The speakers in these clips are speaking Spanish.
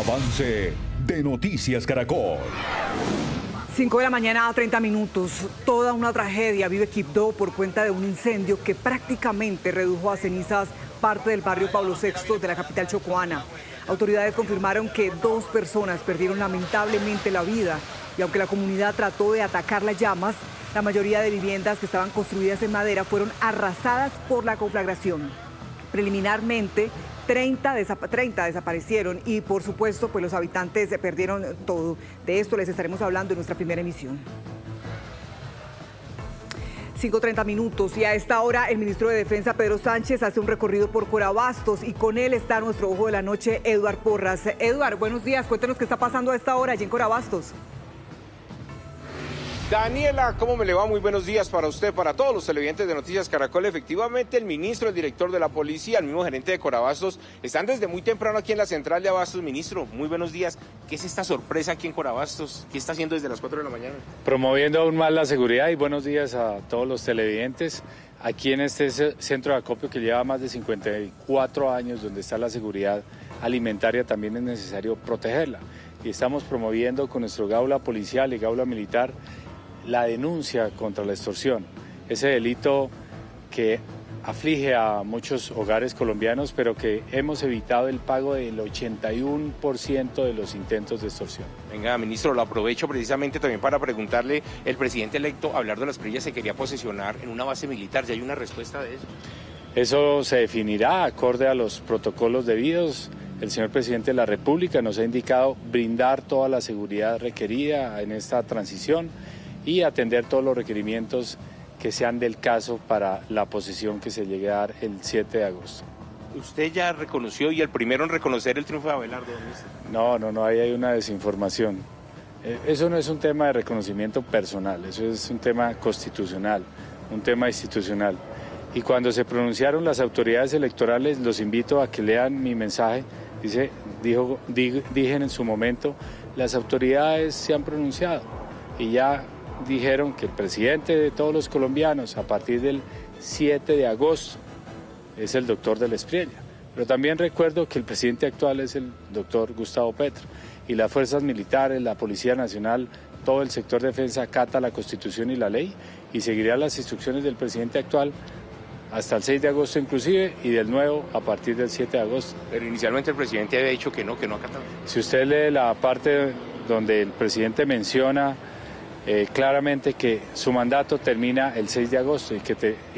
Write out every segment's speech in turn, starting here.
Avance de Noticias Caracol. 5 de la mañana a 30 minutos. Toda una tragedia vive Quibdó por cuenta de un incendio que prácticamente redujo a cenizas parte del barrio Pablo VI de la capital chocoana. Autoridades confirmaron que 2 personas perdieron lamentablemente la vida y aunque la comunidad trató de atacar las llamas, la mayoría de viviendas que estaban construidas en madera fueron arrasadas por la conflagración. Preliminarmente, 30 desaparecieron y por supuesto pues los habitantes perdieron todo. De esto les estaremos hablando en nuestra primera emisión. 5:30 minutos y a esta hora el ministro de Defensa Pedro Sánchez hace un recorrido por Corabastos y con él está nuestro ojo de la noche Eduard Porras. Eduard, buenos días, cuéntenos qué está pasando a esta hora allí en Corabastos. Daniela, ¿cómo me le va? Muy buenos días para usted, para todos los televidentes de Noticias Caracol. Efectivamente, el ministro, el director de la policía, el mismo gerente de Corabastos, están desde muy temprano aquí en la central de Abastos. Ministro, muy buenos días. ¿Qué es esta sorpresa aquí en Corabastos? ¿Qué está haciendo desde las 4 de la mañana? Promoviendo aún más la seguridad y buenos días a todos los televidentes. Aquí en este centro de acopio que lleva más de 54 años, donde está la seguridad alimentaria, también es necesario protegerla. Y estamos promoviendo con nuestro gaula policial y gaula militar la denuncia contra la extorsión, ese delito que aflige a muchos hogares colombianos, pero que hemos evitado el pago del 81% de los intentos de extorsión. Venga, ministro, lo aprovecho precisamente también para preguntarle, el presidente electo, Abelardo de las Prillas, se quería posesionar en una base militar, ¿ya hay una respuesta de eso? Eso se definirá acorde a los protocolos debidos. El señor presidente de la República nos ha indicado brindar toda la seguridad requerida en esta transición y atender todos los requerimientos que sean del caso para la posesión que se llegue a dar el 7 de agosto. ¿Usted ya reconoció y el primero en reconocer el triunfo de Abelardo? No, ahí hay una desinformación. Eso no es un tema de reconocimiento personal, eso es un tema constitucional, un tema institucional. Y cuando se pronunciaron las autoridades electorales, los invito a que lean mi mensaje. Dije en su momento, las autoridades se han pronunciado y ya dijeron que el presidente de todos los colombianos a partir del 7 de agosto es el doctor de la Espriella. Pero también recuerdo que el presidente actual es el doctor Gustavo Petro y las fuerzas militares, la Policía Nacional, todo el sector de defensa acata la Constitución y la ley y seguirá las instrucciones del presidente actual hasta el 6 de agosto inclusive y del nuevo a partir del 7 de agosto. Pero inicialmente el presidente había dicho que no acataba. Si usted lee la parte donde el presidente menciona claramente que su mandato termina el 6 de agosto y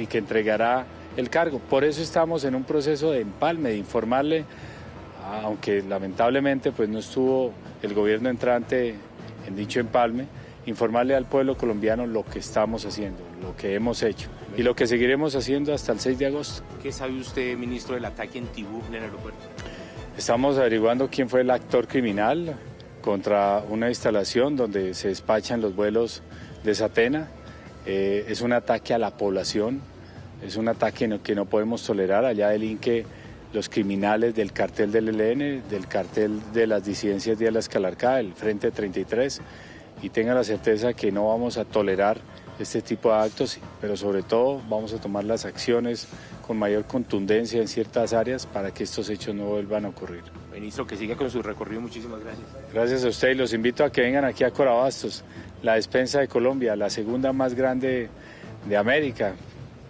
que entregará el cargo. Por eso estamos en un proceso de empalme, de informarle, aunque lamentablemente pues no estuvo el gobierno entrante en dicho empalme, informarle al pueblo colombiano lo que estamos haciendo, lo que hemos hecho y lo que seguiremos haciendo hasta el 6 de agosto. ¿Qué sabe usted, ministro, del ataque en Tibú, en el aeropuerto? Estamos averiguando quién fue el actor criminal contra una instalación donde se despachan los vuelos de Satena. Es un ataque a la población, es un ataque que no podemos tolerar. Allá delinquen los criminales del cartel del ELN, del cartel de las disidencias de la Escalarcá, el Frente 33, y tengan la certeza que no vamos a tolerar este tipo de actos, pero sobre todo vamos a tomar las acciones con mayor contundencia en ciertas áreas para que estos hechos no vuelvan a ocurrir. Ministro, que siga con su recorrido, muchísimas gracias. Gracias a usted y los invito a que vengan aquí a Corabastos, la despensa de Colombia, la segunda más grande de América,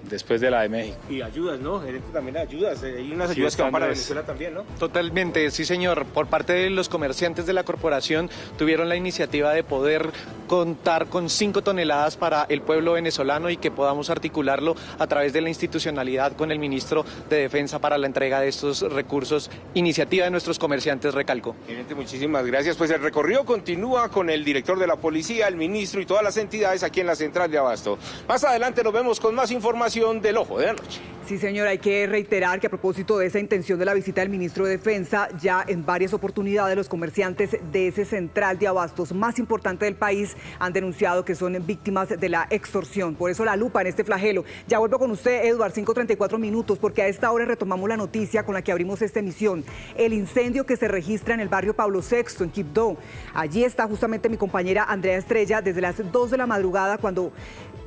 después de la de México. Y ayudas, ¿no? Gerente también de ayudas, hay unas ayudas que van para Venezuela también, ¿no? Totalmente, sí señor. Por parte de los comerciantes de la corporación tuvieron la iniciativa de poder contar con 5 toneladas para el pueblo venezolano y que podamos articularlo a través de la institucionalidad con el ministro de Defensa para la entrega de estos recursos. Iniciativa de nuestros comerciantes, recalco. Gerente, muchísimas gracias. Pues el recorrido continúa con el director de la policía, el ministro y todas las entidades aquí en la central de Abasto. Más adelante nos vemos con más información del Ojo de la Noche. Sí, señor, hay que reiterar que a propósito de esa intención de la visita del ministro de Defensa, ya en varias oportunidades los comerciantes de ese central de abastos más importante del país han denunciado que son víctimas de la extorsión. Por eso la lupa en este flagelo. Ya vuelvo con usted, Eduard, 5:34 minutos, porque a esta hora retomamos la noticia con la que abrimos esta emisión. El incendio que se registra en el barrio Pablo VI, en Quibdó. Allí está justamente mi compañera Andrea Estrella desde las 2 de la madrugada cuando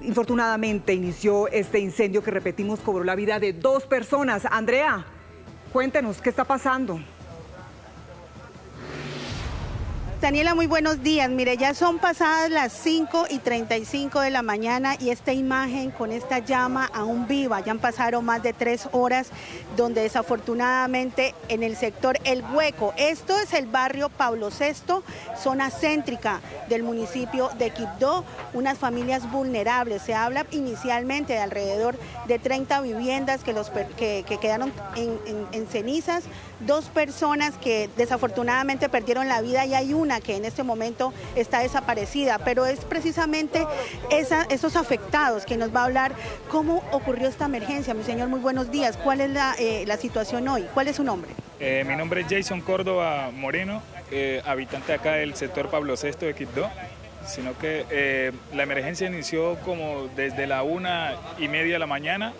infortunadamente inició este incendio que, repetimos, cobró la vida de 2 personas. Andrea, cuéntenos, ¿qué está pasando? Daniela, muy buenos días. Mire, ya son pasadas las 5:35 de la mañana y esta imagen con esta llama aún viva. Ya han pasado más de 3 horas donde desafortunadamente en el sector El Hueco, esto es el barrio Pablo VI, zona céntrica del municipio de Quibdó, unas familias vulnerables. Se habla inicialmente de alrededor de 30 viviendas que quedaron en cenizas, 2 personas que desafortunadamente perdieron la vida y hay una que en este momento está desaparecida, pero es precisamente esos afectados que nos va a hablar cómo ocurrió esta emergencia. Mi señor, muy buenos días. ¿Cuál es la situación hoy? ¿Cuál es su nombre? Mi nombre es Jason Córdoba Moreno, habitante acá del sector Pablo VI de Quibdó, sino que la emergencia inició como desde la 1:30 de la mañana.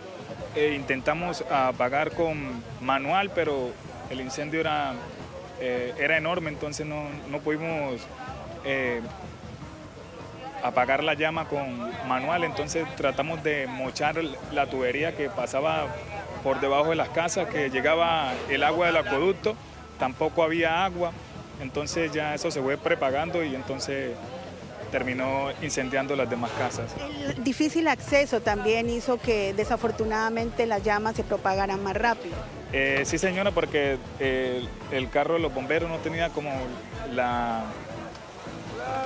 Intentamos apagar con manual, pero el incendio era enorme, entonces no pudimos apagar la llama con manual, entonces tratamos de mochar la tubería que pasaba por debajo de las casas, que llegaba el agua del acueducto, tampoco había agua, entonces ya eso se fue prepagando y entonces terminó incendiando las demás casas. El difícil acceso también hizo que desafortunadamente las llamas se propagaran más rápido. Sí, señora, porque el carro de los bomberos no tenía como la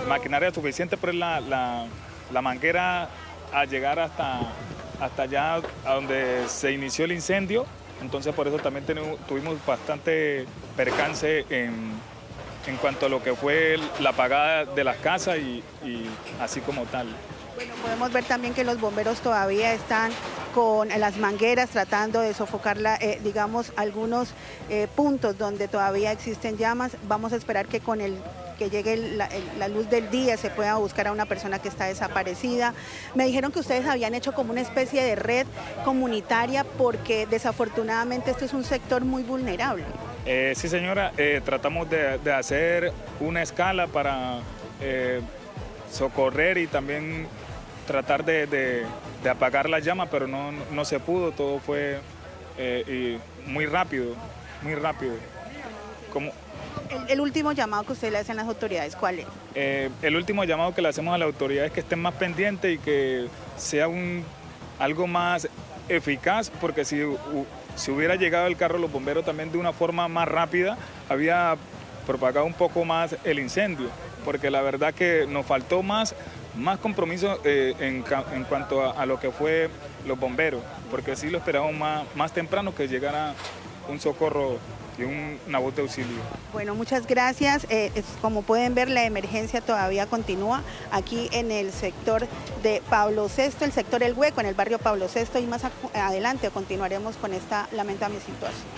maquinaria suficiente, pero la manguera al llegar hasta allá a donde se inició el incendio, entonces por eso también tuvimos bastante percance en cuanto a lo que fue la apagada de las casas y así como tal. Bueno, podemos ver también que los bomberos todavía están con las mangueras tratando de sofocar, digamos, algunos puntos donde todavía existen llamas. Vamos a esperar que con que llegue la luz del día se pueda buscar a una persona que está desaparecida. Me dijeron que ustedes habían hecho como una especie de red comunitaria porque desafortunadamente este es un sector muy vulnerable. Sí, señora, tratamos de hacer una escala para socorrer y también tratar de apagar la llama, pero no se pudo, todo fue muy rápido, muy rápido. El último llamado que usted le hacen a las autoridades, ¿cuál es? El último llamado que le hacemos a las autoridades es que estén más pendientes y que sea algo más eficaz, porque si hubiera llegado el carro de los bomberos también de una forma más rápida, había propagado un poco más el incendio, porque la verdad que nos faltó más compromiso en cuanto a lo que fue los bomberos, porque sí lo esperábamos más temprano que llegara un socorro y una voz de auxilio. Bueno, muchas gracias. Como pueden ver, la emergencia todavía continúa aquí en el sector de Pablo VI, el sector El Hueco, en el barrio Pablo VI, y más adelante continuaremos con esta lamentable situación.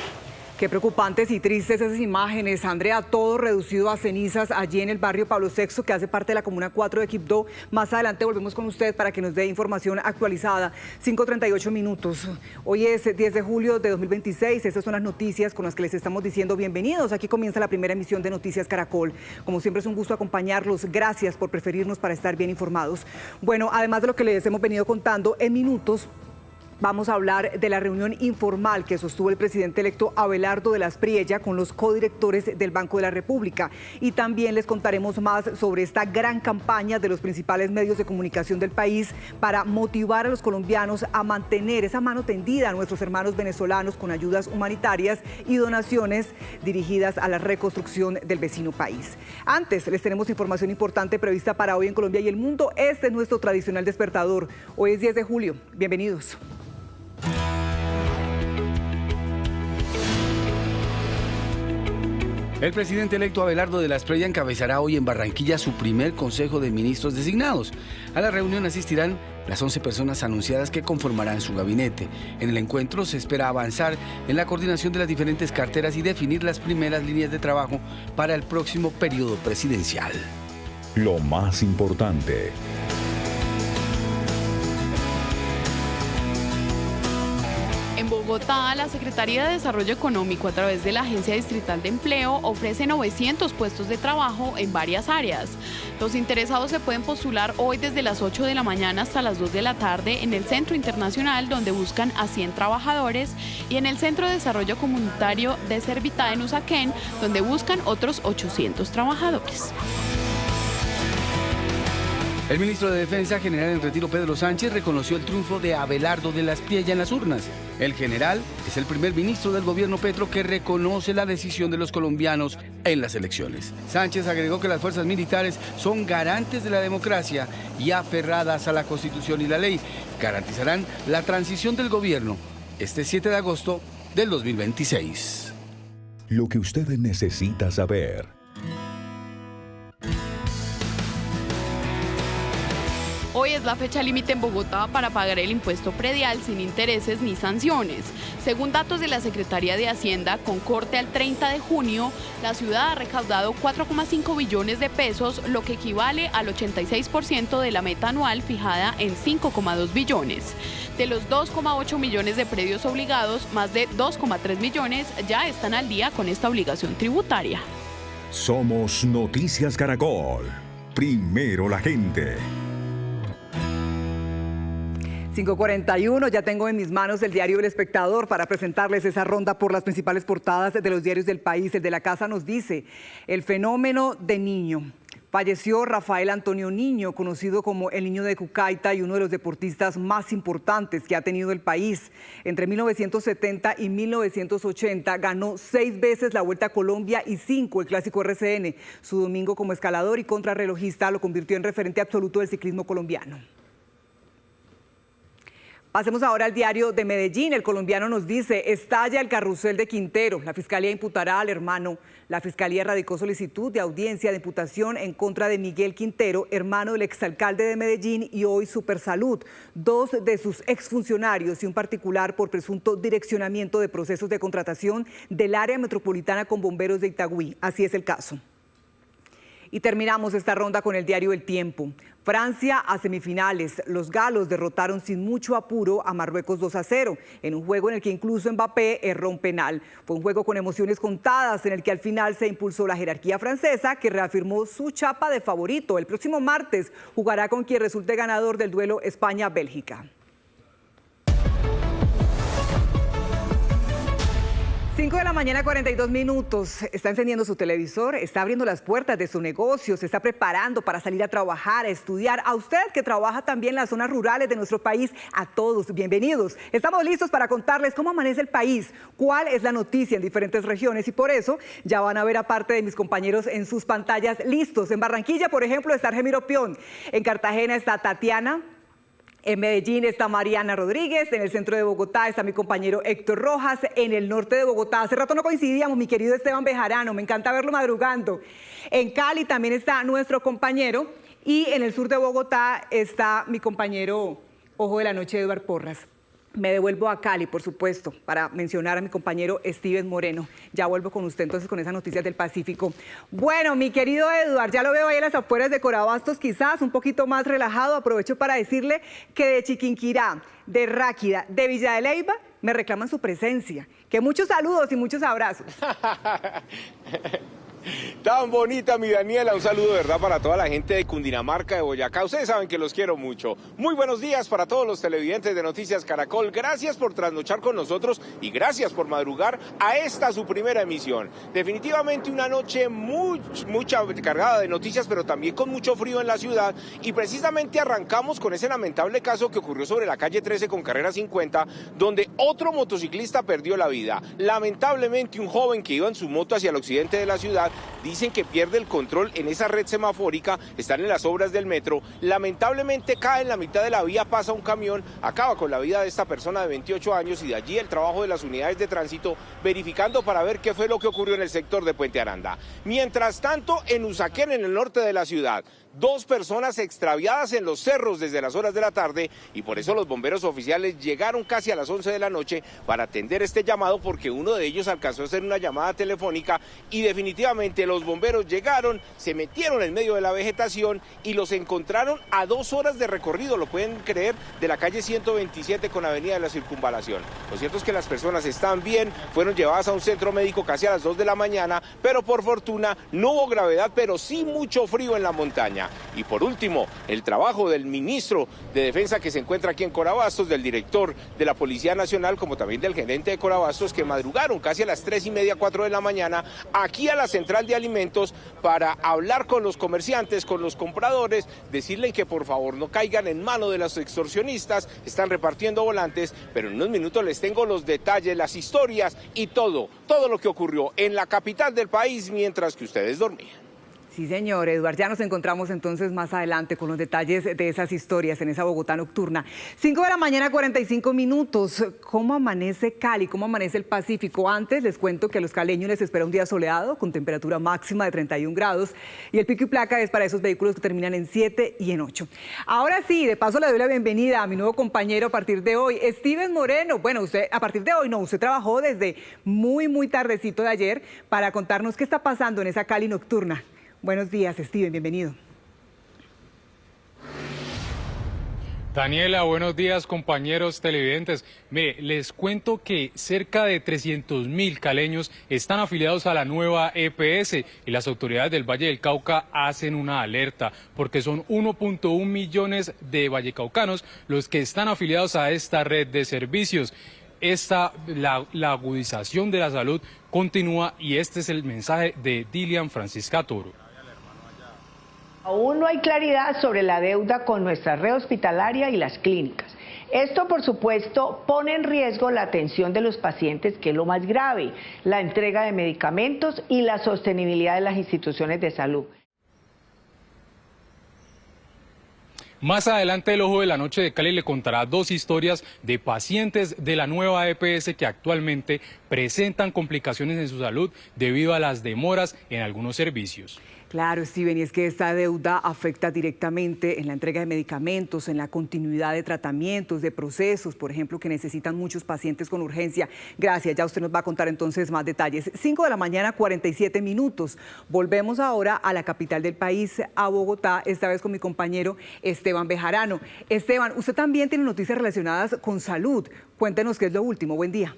Qué preocupantes y tristes esas imágenes, Andrea, todo reducido a cenizas allí en el barrio Pablo VI, que hace parte de la Comuna 4 de Quibdó. Más adelante volvemos con usted para que nos dé información actualizada. 5:38 minutos. Hoy es 10 de julio de 2026. Estas son las noticias con las que les estamos diciendo bienvenidos. Aquí comienza la primera emisión de Noticias Caracol. Como siempre es un gusto acompañarlos. Gracias por preferirnos para estar bien informados. Bueno, además de lo que les hemos venido contando en minutos, vamos a hablar de la reunión informal que sostuvo el presidente electo Abelardo de la Espriella con los codirectores del Banco de la República. Y también les contaremos más sobre esta gran campaña de los principales medios de comunicación del país para motivar a los colombianos a mantener esa mano tendida a nuestros hermanos venezolanos con ayudas humanitarias y donaciones dirigidas a la reconstrucción del vecino país. Antes, les tenemos información importante prevista para hoy en Colombia y el mundo. Este es nuestro tradicional despertador. Hoy es 10 de julio. Bienvenidos. El presidente electo Abelardo de la Espriella encabezará hoy en Barranquilla su primer Consejo de Ministros designados. A la reunión asistirán las 11 personas anunciadas que conformarán su gabinete. En el encuentro se espera avanzar en la coordinación de las diferentes carteras y definir las primeras líneas de trabajo para el próximo periodo presidencial. Lo más importante. En Bogotá Bogotá, la Secretaría de Desarrollo Económico, a través de la Agencia Distrital de Empleo, ofrece 900 puestos de trabajo en varias áreas. Los interesados se pueden postular hoy desde las 8 de la mañana hasta las 2 de la tarde en el Centro Internacional, donde buscan a 100 trabajadores, y en el Centro de Desarrollo Comunitario de Servitá en Usaquén, donde buscan otros 800 trabajadores. El ministro de Defensa, general en retiro Pedro Sánchez, reconoció el triunfo de Abelardo de la Espriella en las urnas. El general es el primer ministro del gobierno Petro que reconoce la decisión de los colombianos en las elecciones. Sánchez agregó que las fuerzas militares son garantes de la democracia y aferradas a la Constitución y la ley. Garantizarán la transición del gobierno este 7 de agosto del 2026. Lo que usted necesita saber. Hoy es la fecha límite en Bogotá para pagar el impuesto predial sin intereses ni sanciones. Según datos de la Secretaría de Hacienda, con corte al 30 de junio, la ciudad ha recaudado 4,5 billones de pesos, lo que equivale al 86% de la meta anual fijada en 5,2 billones. De los 2,8 millones de predios obligados, más de 2,3 millones ya están al día con esta obligación tributaria. Somos Noticias Caracol. Primero la gente. 5:41, ya tengo en mis manos el diario El Espectador para presentarles esa ronda por las principales portadas de los diarios del país. El de la casa nos dice: el fenómeno de Niño. Falleció Rafael Antonio Niño, conocido como el Niño de Cucaita y uno de los deportistas más importantes que ha tenido el país. Entre 1970 y 1980 ganó 6 veces la Vuelta a Colombia y 5 el Clásico RCN. Su domingo como escalador y contrarrelojista lo convirtió en referente absoluto del ciclismo colombiano. Pasemos ahora al diario de Medellín. El colombiano nos dice: estalla el carrusel de Quintero. La fiscalía imputará al hermano. La fiscalía radicó solicitud de audiencia de imputación en contra de Miguel Quintero, hermano del exalcalde de Medellín y hoy Supersalud, 2 de sus exfuncionarios y un particular por presunto direccionamiento de procesos de contratación del área metropolitana con bomberos de Itagüí. Así es el caso. Y terminamos esta ronda con el diario El Tiempo. Francia a semifinales. Los galos derrotaron sin mucho apuro a Marruecos 2-0, en un juego en el que incluso Mbappé erró un penal. Fue un juego con emociones contadas en el que al final se impulsó la jerarquía francesa, que reafirmó su chapa de favorito. El próximo martes jugará con quien resulte ganador del duelo España-Bélgica. 5 de la mañana, 42 minutos. Está encendiendo su televisor, está abriendo las puertas de su negocio, se está preparando para salir a trabajar, a estudiar. A usted que trabaja también en las zonas rurales de nuestro país, a todos, bienvenidos. Estamos listos para contarles cómo amanece el país, cuál es la noticia en diferentes regiones y por eso ya van a ver a parte de mis compañeros en sus pantallas listos. En Barranquilla, por ejemplo, está Argemiro Pion. En Cartagena está Tatiana. En Medellín está Mariana Rodríguez, en el centro de Bogotá está mi compañero Héctor Rojas, en el norte de Bogotá, hace rato no coincidíamos, mi querido Esteban Bejarano, me encanta verlo madrugando. En Cali también está nuestro compañero y en el sur de Bogotá está mi compañero Ojo de la Noche, Eduard Porras. Me devuelvo a Cali, por supuesto, para mencionar a mi compañero Steven Moreno. Ya vuelvo con usted entonces con esas noticias del Pacífico. Bueno, mi querido Eduard, ya lo veo ahí en las afueras de Corabastos, quizás un poquito más relajado. Aprovecho para decirle que de Chiquinquirá, de Ráquida, de Villa de Leyva, me reclaman su presencia. Que muchos saludos y muchos abrazos. Tan bonita, mi Daniela. Un saludo de verdad para toda la gente de Cundinamarca, de Boyacá. Ustedes saben que los quiero mucho. Muy buenos días para todos los televidentes de Noticias Caracol. Gracias por trasnochar con nosotros y gracias por madrugar a esta su primera emisión. Definitivamente una noche mucha cargada de noticias, pero también con mucho frío en la ciudad. Y precisamente arrancamos con ese lamentable caso que ocurrió sobre la calle 13 con carrera 50, donde otro motociclista perdió la vida. Lamentablemente un joven que iba en su moto hacia el occidente de la ciudad, dicen que pierde el control en esa red semafórica, están en las obras del metro, lamentablemente cae en la mitad de la vía, pasa un camión, acaba con la vida de esta persona de 28 años y de allí el trabajo de las unidades de tránsito verificando para ver qué fue lo que ocurrió en el sector de Puente Aranda. Mientras tanto, en Usaquén, en el norte de la ciudad, 2 personas extraviadas en los cerros desde las horas de la tarde y por eso los bomberos oficiales llegaron casi a las 11 de la noche para atender este llamado porque uno de ellos alcanzó a hacer una llamada telefónica y definitivamente los bomberos llegaron, se metieron en medio de la vegetación y los encontraron a 2 horas de recorrido, lo pueden creer, de la calle 127 con Avenida de la Circunvalación. Lo cierto es que las personas están bien, fueron llevadas a un centro médico casi a las 2 de la mañana, pero por fortuna no hubo gravedad, pero sí mucho frío en la montaña. Y por último, el trabajo del ministro de Defensa que se encuentra aquí en Corabastos, del director de la Policía Nacional, como también del gerente de Corabastos, que madrugaron casi a las 3:30, 4 de la mañana, aquí a la central de alimentos para hablar con los comerciantes, con los compradores, decirles que por favor no caigan en mano de los extorsionistas, están repartiendo volantes, pero en unos minutos les tengo los detalles, las historias y todo lo que ocurrió en la capital del país mientras que ustedes dormían. Sí, señor, Eduardo, ya nos encontramos entonces más adelante con los detalles de esas historias en esa Bogotá nocturna. 5 de la mañana, 45 minutos. ¿Cómo amanece Cali? ¿Cómo amanece el Pacífico? Antes les cuento que a los caleños les espera un día soleado con temperatura máxima de 31 grados y el pico y placa es para esos vehículos que terminan en 7 y en 8. Ahora sí, de paso le doy la bienvenida a mi nuevo compañero a partir de hoy, Steven Moreno. Bueno, usted a partir de hoy no, usted trabajó desde muy tardecito de ayer para contarnos qué está pasando en esa Cali nocturna. Buenos días, Steven, bienvenido. Daniela, buenos días, compañeros televidentes. Mire, les cuento que cerca de 300.000 caleños están afiliados a la nueva EPS y las autoridades del Valle del Cauca hacen una alerta porque son 1.1 millones de vallecaucanos los que están afiliados a esta red de servicios. La agudización de la salud continúa y este es el mensaje de Dilian Francisca Toro. Aún no hay claridad sobre la deuda con nuestra red hospitalaria y las clínicas. Esto, por supuesto, pone en riesgo la atención de los pacientes, que es lo más grave, la entrega de medicamentos y la sostenibilidad de las instituciones de salud. Más adelante el Ojo de la Noche de Cali le contará 2 historias de pacientes de la nueva EPS que actualmente presentan complicaciones en su salud debido a las demoras en algunos servicios. Claro, Steven, y es que esta deuda afecta directamente en la entrega de medicamentos, en la continuidad de tratamientos, de procesos, por ejemplo, que necesitan muchos pacientes con urgencia. Gracias, ya usted nos va a contar entonces más detalles. 5 de la mañana, 47 minutos. Volvemos ahora a la capital del país, a Bogotá, esta vez con mi compañero Esteban Bejarano. Esteban, usted también tiene noticias relacionadas con salud. Cuéntenos qué es lo último. Buen día.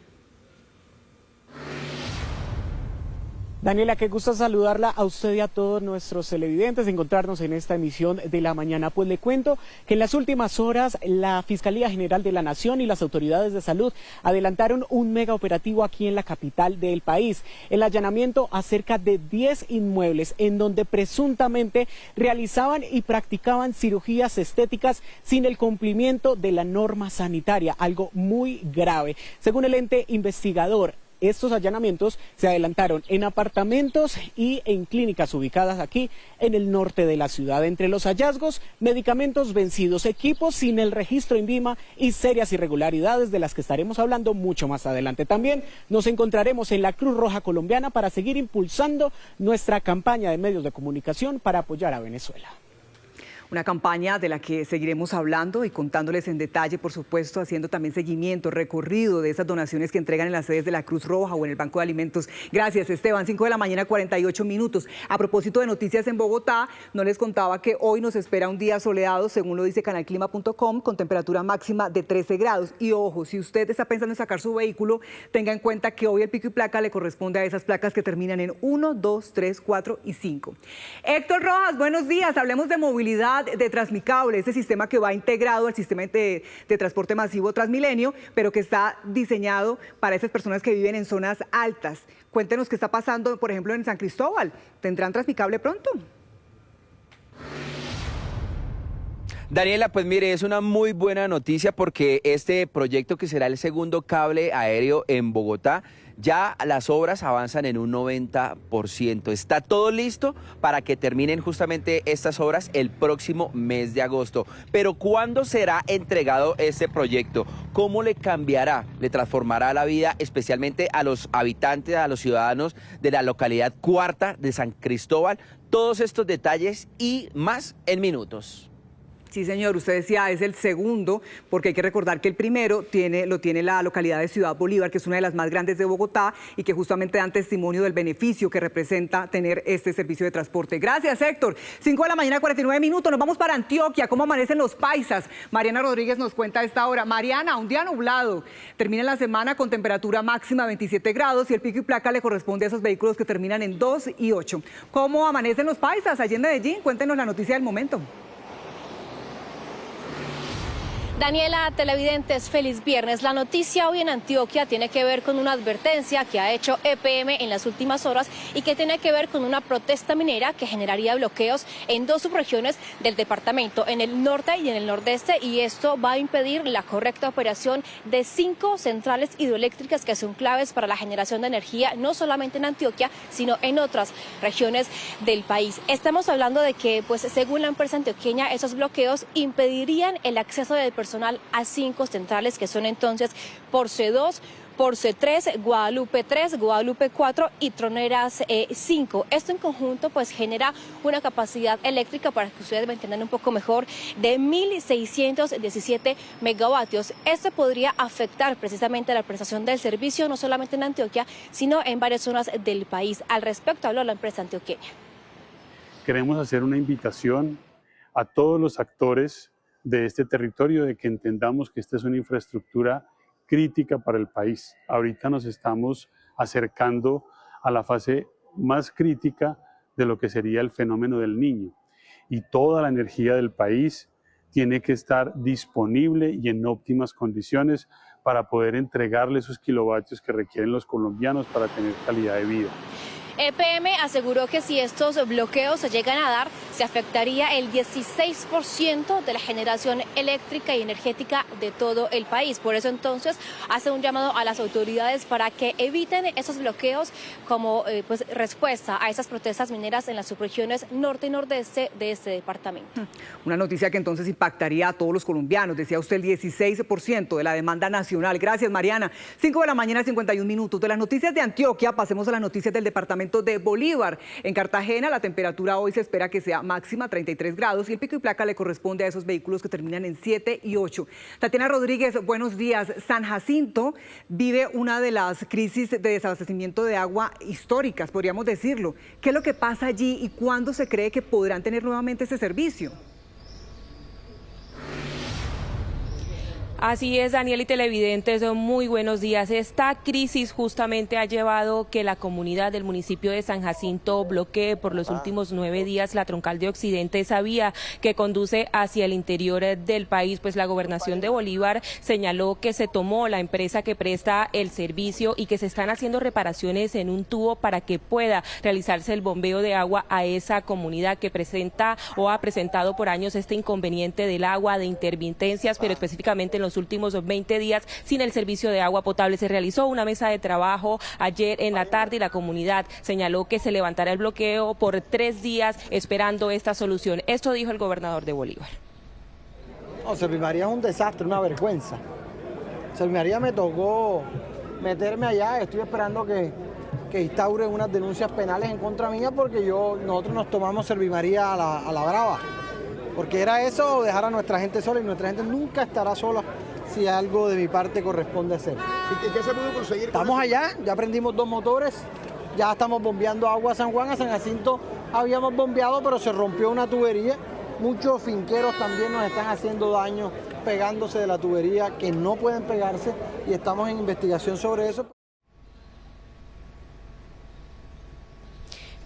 Daniela, qué gusto saludarla a usted y a todos nuestros televidentes, encontrarnos en esta emisión de la mañana. Pues le cuento que en las últimas horas la Fiscalía General de la Nación y las autoridades de salud adelantaron un mega operativo aquí en la capital del país. El allanamiento a cerca de 10 inmuebles en donde presuntamente realizaban y practicaban cirugías estéticas sin el cumplimiento de la norma sanitaria, algo muy grave. Según el ente investigador, estos allanamientos se adelantaron en apartamentos y en clínicas ubicadas aquí en el norte de la ciudad. Entre los hallazgos, medicamentos vencidos, equipos sin el registro INVIMA y serias irregularidades de las que estaremos hablando mucho más adelante. También nos encontraremos en la Cruz Roja Colombiana para seguir impulsando nuestra campaña de medios de comunicación para apoyar a Venezuela. Una campaña de la que seguiremos hablando y contándoles en detalle, por supuesto, haciendo también seguimiento, recorrido de esas donaciones que entregan en las sedes de la Cruz Roja o en el Banco de Alimentos. Gracias, Esteban. 5 de la mañana, 48 minutos. A propósito de noticias en Bogotá, no les contaba que hoy nos espera un día soleado, según lo dice canalclima.com, con temperatura máxima de 13 grados. Y ojo, si usted está pensando en sacar su vehículo, tenga en cuenta que hoy el pico y placa le corresponde a esas placas que terminan en 1, 2, 3, 4 y 5. Héctor Rojas, buenos días. Hablemos de movilidad de Transmicable, ese sistema que va integrado al sistema de transporte masivo Transmilenio, pero que está diseñado para esas personas que viven en zonas altas. Cuéntenos qué está pasando, por ejemplo, en San Cristóbal. ¿Tendrán Transmicable pronto? Daniela, pues mire, es una muy buena noticia porque este proyecto, que será el segundo cable aéreo en Bogotá, Ya las obras avanzan en un 90%. Está todo listo para que terminen justamente estas obras el próximo mes de agosto. Pero ¿cuándo será entregado este proyecto? ¿Cómo le cambiará, le transformará la vida, especialmente a los habitantes, a los ciudadanos de la localidad cuarta de San Cristóbal? Todos estos detalles y más en minutos. Sí, señor, usted decía, es el segundo, porque hay que recordar que el primero lo tiene la localidad de Ciudad Bolívar, que es una de las más grandes de Bogotá y que justamente dan testimonio del beneficio que representa tener este servicio de transporte. Gracias, Héctor. 5 de la mañana, 49 minutos. Nos vamos para Antioquia. ¿Cómo amanecen los paisas? Mariana Rodríguez nos cuenta a esta hora. Mariana, un día nublado. Termina la semana con temperatura máxima 27 grados y el pico y placa le corresponde a esos vehículos que terminan en 2 y 8. ¿Cómo amanecen los paisas allí en Medellín? Cuéntenos la noticia del momento. Daniela, televidentes, feliz viernes. La noticia hoy en Antioquia tiene que ver con una advertencia que ha hecho EPM en las últimas horas y que tiene que ver con una protesta minera que generaría bloqueos en 2 subregiones del departamento, en el norte y en el nordeste, y esto va a impedir la correcta operación de 5 centrales hidroeléctricas que son claves para la generación de energía, no solamente en Antioquia, sino en otras regiones del país. Estamos hablando de que, pues, según la empresa antioqueña, esos bloqueos impedirían el acceso del personal a 5 centrales, que son entonces Porce 2, Porce 3, Guadalupe 3, Guadalupe 4 y Troneras 5. Esto en conjunto pues genera una capacidad eléctrica, para que ustedes me entiendan un poco mejor, de 1.617 megavatios. Esto podría afectar precisamente la prestación del servicio, no solamente en Antioquia, sino en varias zonas del país. Al respecto habló la empresa antioqueña. Queremos hacer una invitación a todos los actores de este territorio, de que entendamos que esta es una infraestructura crítica para el país. Ahorita nos estamos acercando a la fase más crítica de lo que sería el fenómeno del Niño, y toda la energía del país tiene que estar disponible y en óptimas condiciones para poder entregarle esos kilovatios que requieren los colombianos para tener calidad de vida. EPM aseguró que si estos bloqueos se llegan a dar, se afectaría el 16% de la generación eléctrica y energética de todo el país. Por eso entonces hace un llamado a las autoridades para que eviten esos bloqueos como pues respuesta a esas protestas mineras en las subregiones norte y nordeste de este departamento. Una noticia que entonces impactaría a todos los colombianos. Decía usted el 16% de la demanda nacional. Gracias, Mariana. 5 de la mañana, 51 minutos. De las noticias de Antioquia pasemos a las noticias del departamento de Bolívar. En Cartagena la temperatura hoy se espera que sea máxima 33 grados y el pico y placa le corresponde a esos vehículos que terminan en 7 y 8. Tatiana Rodríguez, buenos días. San Jacinto vive una de las crisis de desabastecimiento de agua históricas, podríamos decirlo. ¿Qué es lo que pasa allí y cuándo se cree que podrán tener nuevamente ese servicio? Así es, Daniel y televidentes, muy buenos días. Esta crisis justamente ha llevado que la comunidad del municipio de San Jacinto bloquee por los últimos 9 días la troncal de Occidente, esa vía que conduce hacia el interior del país. Pues la gobernación de Bolívar señaló que se tomó la empresa que presta el servicio y que se están haciendo reparaciones en un tubo para que pueda realizarse el bombeo de agua a esa comunidad que presenta o ha presentado por años este inconveniente del agua, de intermitencias, pero específicamente en los últimos 20 días sin el servicio de agua potable. Se realizó una mesa de trabajo ayer en la tarde y la comunidad señaló que se levantará el bloqueo por 3 días esperando esta solución. Esto dijo el gobernador de Bolívar. No, Servimaría es un desastre, una vergüenza. Servimaría me tocó meterme allá, estoy esperando que instauren unas denuncias penales en contra mía porque nosotros nos tomamos Servimaría a la brava. Porque era eso o dejar a nuestra gente sola, y nuestra gente nunca estará sola si algo de mi parte corresponde hacer. ¿Y qué se pudo conseguir? Estamos allá, ya prendimos 2 motores, ya estamos bombeando agua a San Juan. A San Jacinto habíamos bombeado, pero se rompió una tubería. Muchos finqueros también nos están haciendo daño pegándose de la tubería, que no pueden pegarse, y estamos en investigación sobre eso.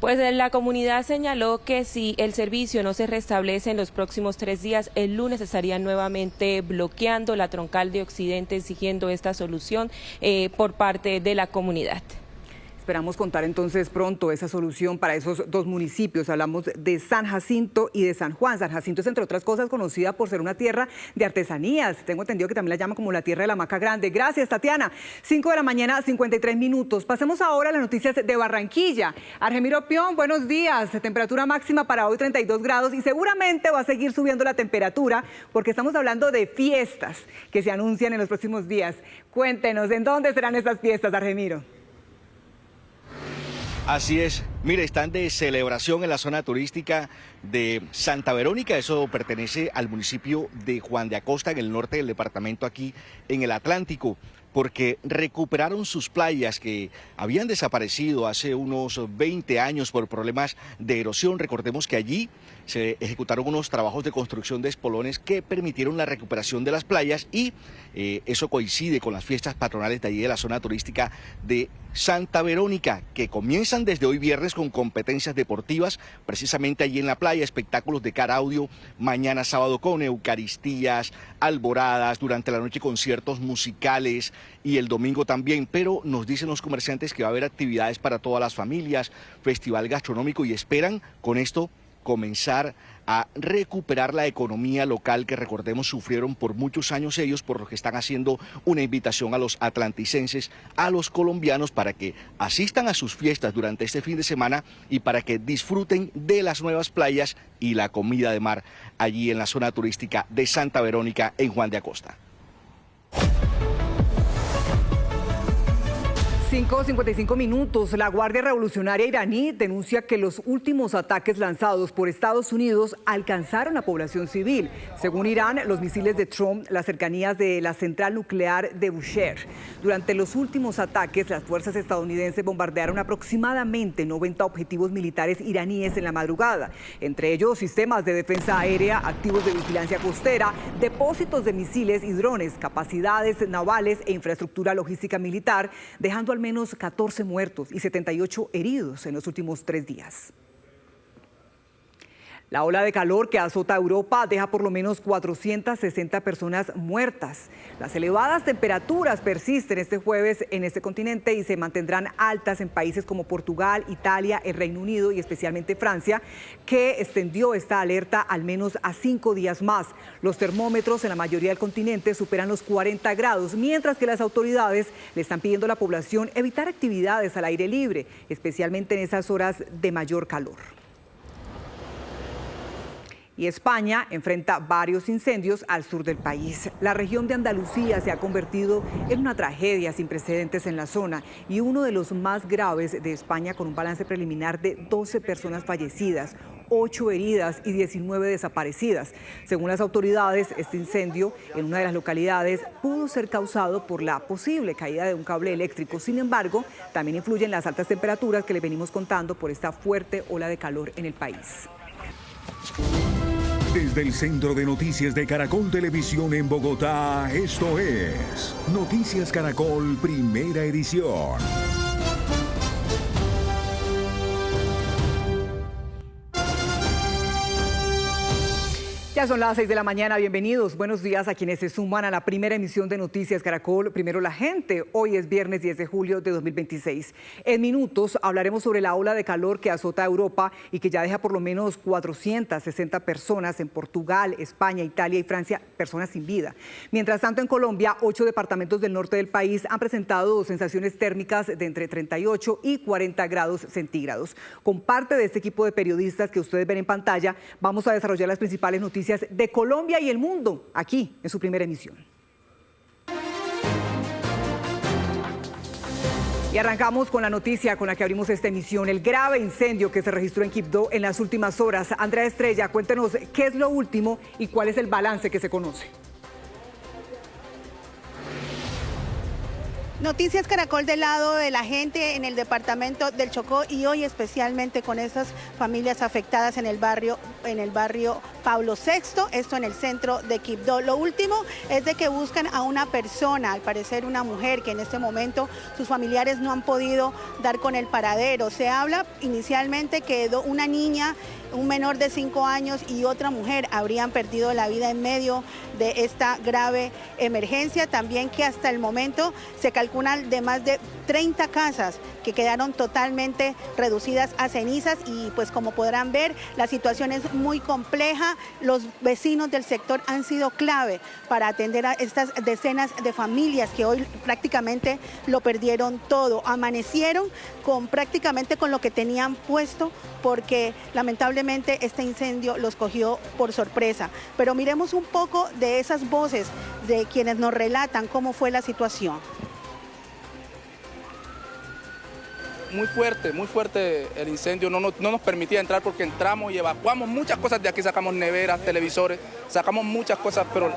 Pues la comunidad señaló que si el servicio no se restablece en los próximos 3 días, el lunes estarían nuevamente bloqueando la troncal de Occidente, exigiendo esta solución por parte de la comunidad. Esperamos contar entonces pronto esa solución para esos dos municipios. Hablamos de San Jacinto y de San Juan. San Jacinto es, entre otras cosas, conocida por ser una tierra de artesanías. Tengo entendido que también la llaman como la tierra de la maca grande. Gracias, Tatiana. 5 de la mañana, 53 minutos. Pasemos ahora a las noticias de Barranquilla. Argemiro Pion, buenos días. Temperatura máxima para hoy 32 grados y seguramente va a seguir subiendo la temperatura porque estamos hablando de fiestas que se anuncian en los próximos días. Cuéntenos, ¿en dónde serán estas fiestas, Argemiro? Así es, mire, están de celebración en la zona turística de Santa Verónica, eso pertenece al municipio de Juan de Acosta, en el norte del departamento, aquí en el Atlántico, porque recuperaron sus playas que habían desaparecido hace unos 20 años por problemas de erosión. Recordemos que allí se ejecutaron unos trabajos de construcción de espolones que permitieron la recuperación de las playas y eso coincide con las fiestas patronales de allí de la zona turística de Santa Verónica, que comienzan desde hoy viernes con competencias deportivas, precisamente allí en la playa, espectáculos de caraudio, mañana sábado con eucaristías, alboradas, durante la noche conciertos musicales y el domingo también, pero nos dicen los comerciantes que va a haber actividades para todas las familias, festival gastronómico y esperan con esto comenzar a recuperar la economía local que, recordemos, sufrieron por muchos años ellos, por lo que están haciendo una invitación a los atlanticenses, a los colombianos, para que asistan a sus fiestas durante este fin de semana y para que disfruten de las nuevas playas y la comida de mar allí en la zona turística de Santa Verónica en Juan de Acosta. 5:55 minutos. La Guardia Revolucionaria iraní denuncia que los últimos ataques lanzados por Estados Unidos alcanzaron a población civil. Según Irán, los misiles de Trump, las cercanías de la central nuclear de Bushehr. Durante los últimos ataques, las fuerzas estadounidenses bombardearon aproximadamente 90 objetivos militares iraníes en la madrugada. Entre ellos, sistemas de defensa aérea, activos de vigilancia costera, depósitos de misiles y drones, capacidades navales e infraestructura logística militar, dejando al menos 14 muertos y 78 heridos en los últimos 3 días. La ola de calor que azota Europa deja por lo menos 460 personas muertas. Las elevadas temperaturas persisten este jueves en este continente y se mantendrán altas en países como Portugal, Italia, el Reino Unido y especialmente Francia, que extendió esta alerta al menos a 5 días más. Los termómetros en la mayoría del continente superan los 40 grados, mientras que las autoridades le están pidiendo a la población evitar actividades al aire libre, especialmente en esas horas de mayor calor. Y España enfrenta varios incendios al sur del país. La región de Andalucía se ha convertido en una tragedia sin precedentes en la zona y uno de los más graves de España, con un balance preliminar de 12 personas fallecidas, 8 heridas y 19 desaparecidas. Según las autoridades, este incendio en una de las localidades pudo ser causado por la posible caída de un cable eléctrico. Sin embargo, también influyen las altas temperaturas que les venimos contando por esta fuerte ola de calor en el país. Desde el Centro de Noticias de Caracol Televisión en Bogotá, esto es Noticias Caracol, primera edición. Ya son las 6 de la mañana, bienvenidos. Buenos días a quienes se suman a la primera emisión de Noticias Caracol, Primero la Gente. Hoy es viernes 10 de julio de 2026. En minutos hablaremos sobre la ola de calor que azota a Europa y que ya deja por lo menos 460 personas en Portugal, España, Italia y Francia, personas sin vida. Mientras tanto, en Colombia, 8 departamentos del norte del país han presentado sensaciones térmicas de entre 38 y 40 grados centígrados. Con parte de este equipo de periodistas que ustedes ven en pantalla, vamos a desarrollar las principales noticias de Colombia y el mundo, aquí en su primera emisión. Y arrancamos con la noticia con la que abrimos esta emisión, el grave incendio que se registró en Quibdó en las últimas horas. Andrea Estrella, cuéntenos qué es lo último y cuál es el balance que se conoce. Noticias Caracol del lado de la gente en el departamento del Chocó y hoy especialmente con esas familias afectadas en el barrio Pablo VI, esto en el centro de Quibdó. Lo último es de que buscan a una persona, al parecer una mujer, que en este momento sus familiares no han podido dar con el paradero. Se habla inicialmente que una niña, un menor de 5 años y otra mujer habrían perdido la vida en medio de esta grave emergencia. También que hasta el momento se calculan de más de 30 casas que quedaron totalmente reducidas a cenizas y pues como podrán ver, la situación es muy compleja. Los vecinos del sector han sido clave para atender a estas decenas de familias que hoy prácticamente lo perdieron todo. Amanecieron prácticamente con lo que tenían puesto porque lamentablemente este incendio los cogió por sorpresa. Pero miremos un poco de esas voces de quienes nos relatan cómo fue la situación. Muy fuerte el incendio, no nos permitía entrar porque entramos y evacuamos muchas cosas de aquí, sacamos neveras, televisores, sacamos muchas cosas, pero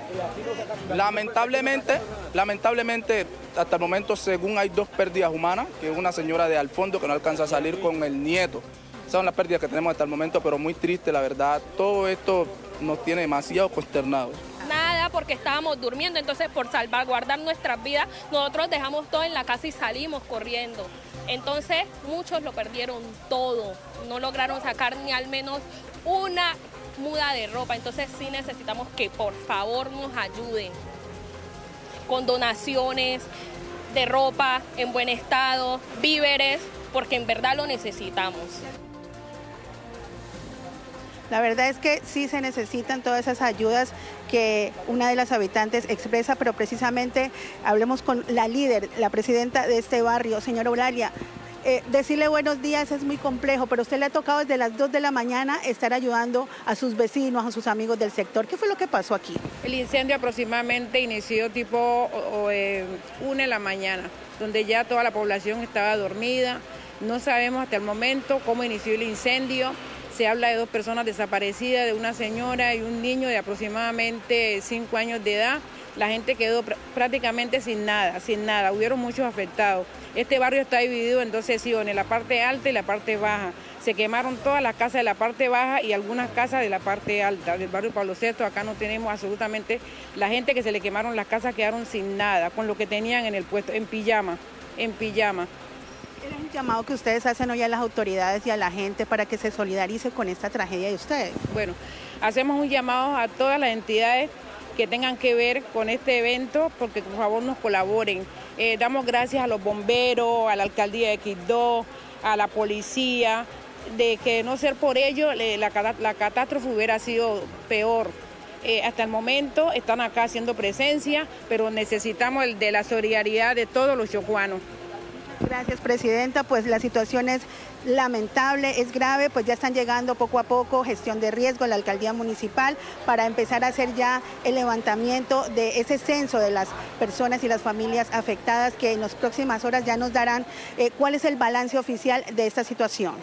lamentablemente hasta el momento, según hay 2 pérdidas humanas, que es una señora de al fondo que no alcanza a salir con el nieto. Esas son las pérdidas que tenemos hasta el momento, pero muy triste la verdad, todo esto nos tiene demasiado consternados. Nada, porque estábamos durmiendo, entonces por salvaguardar nuestras vidas, nosotros dejamos todo en la casa y salimos corriendo. Entonces muchos lo perdieron todo, no lograron sacar ni al menos una muda de ropa, entonces sí necesitamos que por favor nos ayuden con donaciones de ropa en buen estado, víveres, porque en verdad lo necesitamos. La verdad es que sí se necesitan todas esas ayudas que una de las habitantes expresa, pero precisamente hablemos con la líder, la presidenta de este barrio, señora Eulalia. Decirle buenos días es muy complejo, pero usted le ha tocado desde las 2 de la mañana estar ayudando a sus vecinos, a sus amigos del sector. ¿Qué fue lo que pasó aquí? El incendio aproximadamente inició tipo 1 de la mañana, donde ya toda la población estaba dormida. No sabemos hasta el momento cómo inició el incendio. Se habla de 2 personas desaparecidas, de una señora y un niño de aproximadamente 5 años de edad. La gente quedó prácticamente sin nada, hubieron muchos afectados. Este barrio está dividido en 2 secciones, la parte alta y la parte baja. Se quemaron todas las casas de la parte baja y algunas casas de la parte alta. Del barrio Pablo VI acá no tenemos absolutamente, la gente que se le quemaron las casas quedaron sin nada, con lo que tenían en el puesto, en pijama. ¿Es un llamado que ustedes hacen hoy a las autoridades y a la gente para que se solidarice con esta tragedia de ustedes? Bueno, hacemos un llamado a todas las entidades que tengan que ver con este evento, porque por favor nos colaboren. Damos gracias a los bomberos, a la alcaldía de Quibdó, a la policía, de que no ser por ello la catástrofe hubiera sido peor. Hasta el momento están acá haciendo presencia, pero necesitamos de la solidaridad de todos los chocuanos. Gracias, presidenta. Pues la situación es lamentable, es grave, pues ya están llegando poco a poco gestión de riesgo, la alcaldía municipal, para empezar a hacer ya el levantamiento de ese censo de las personas y las familias afectadas, que en las próximas horas ya nos darán cuál es el balance oficial de esta situación.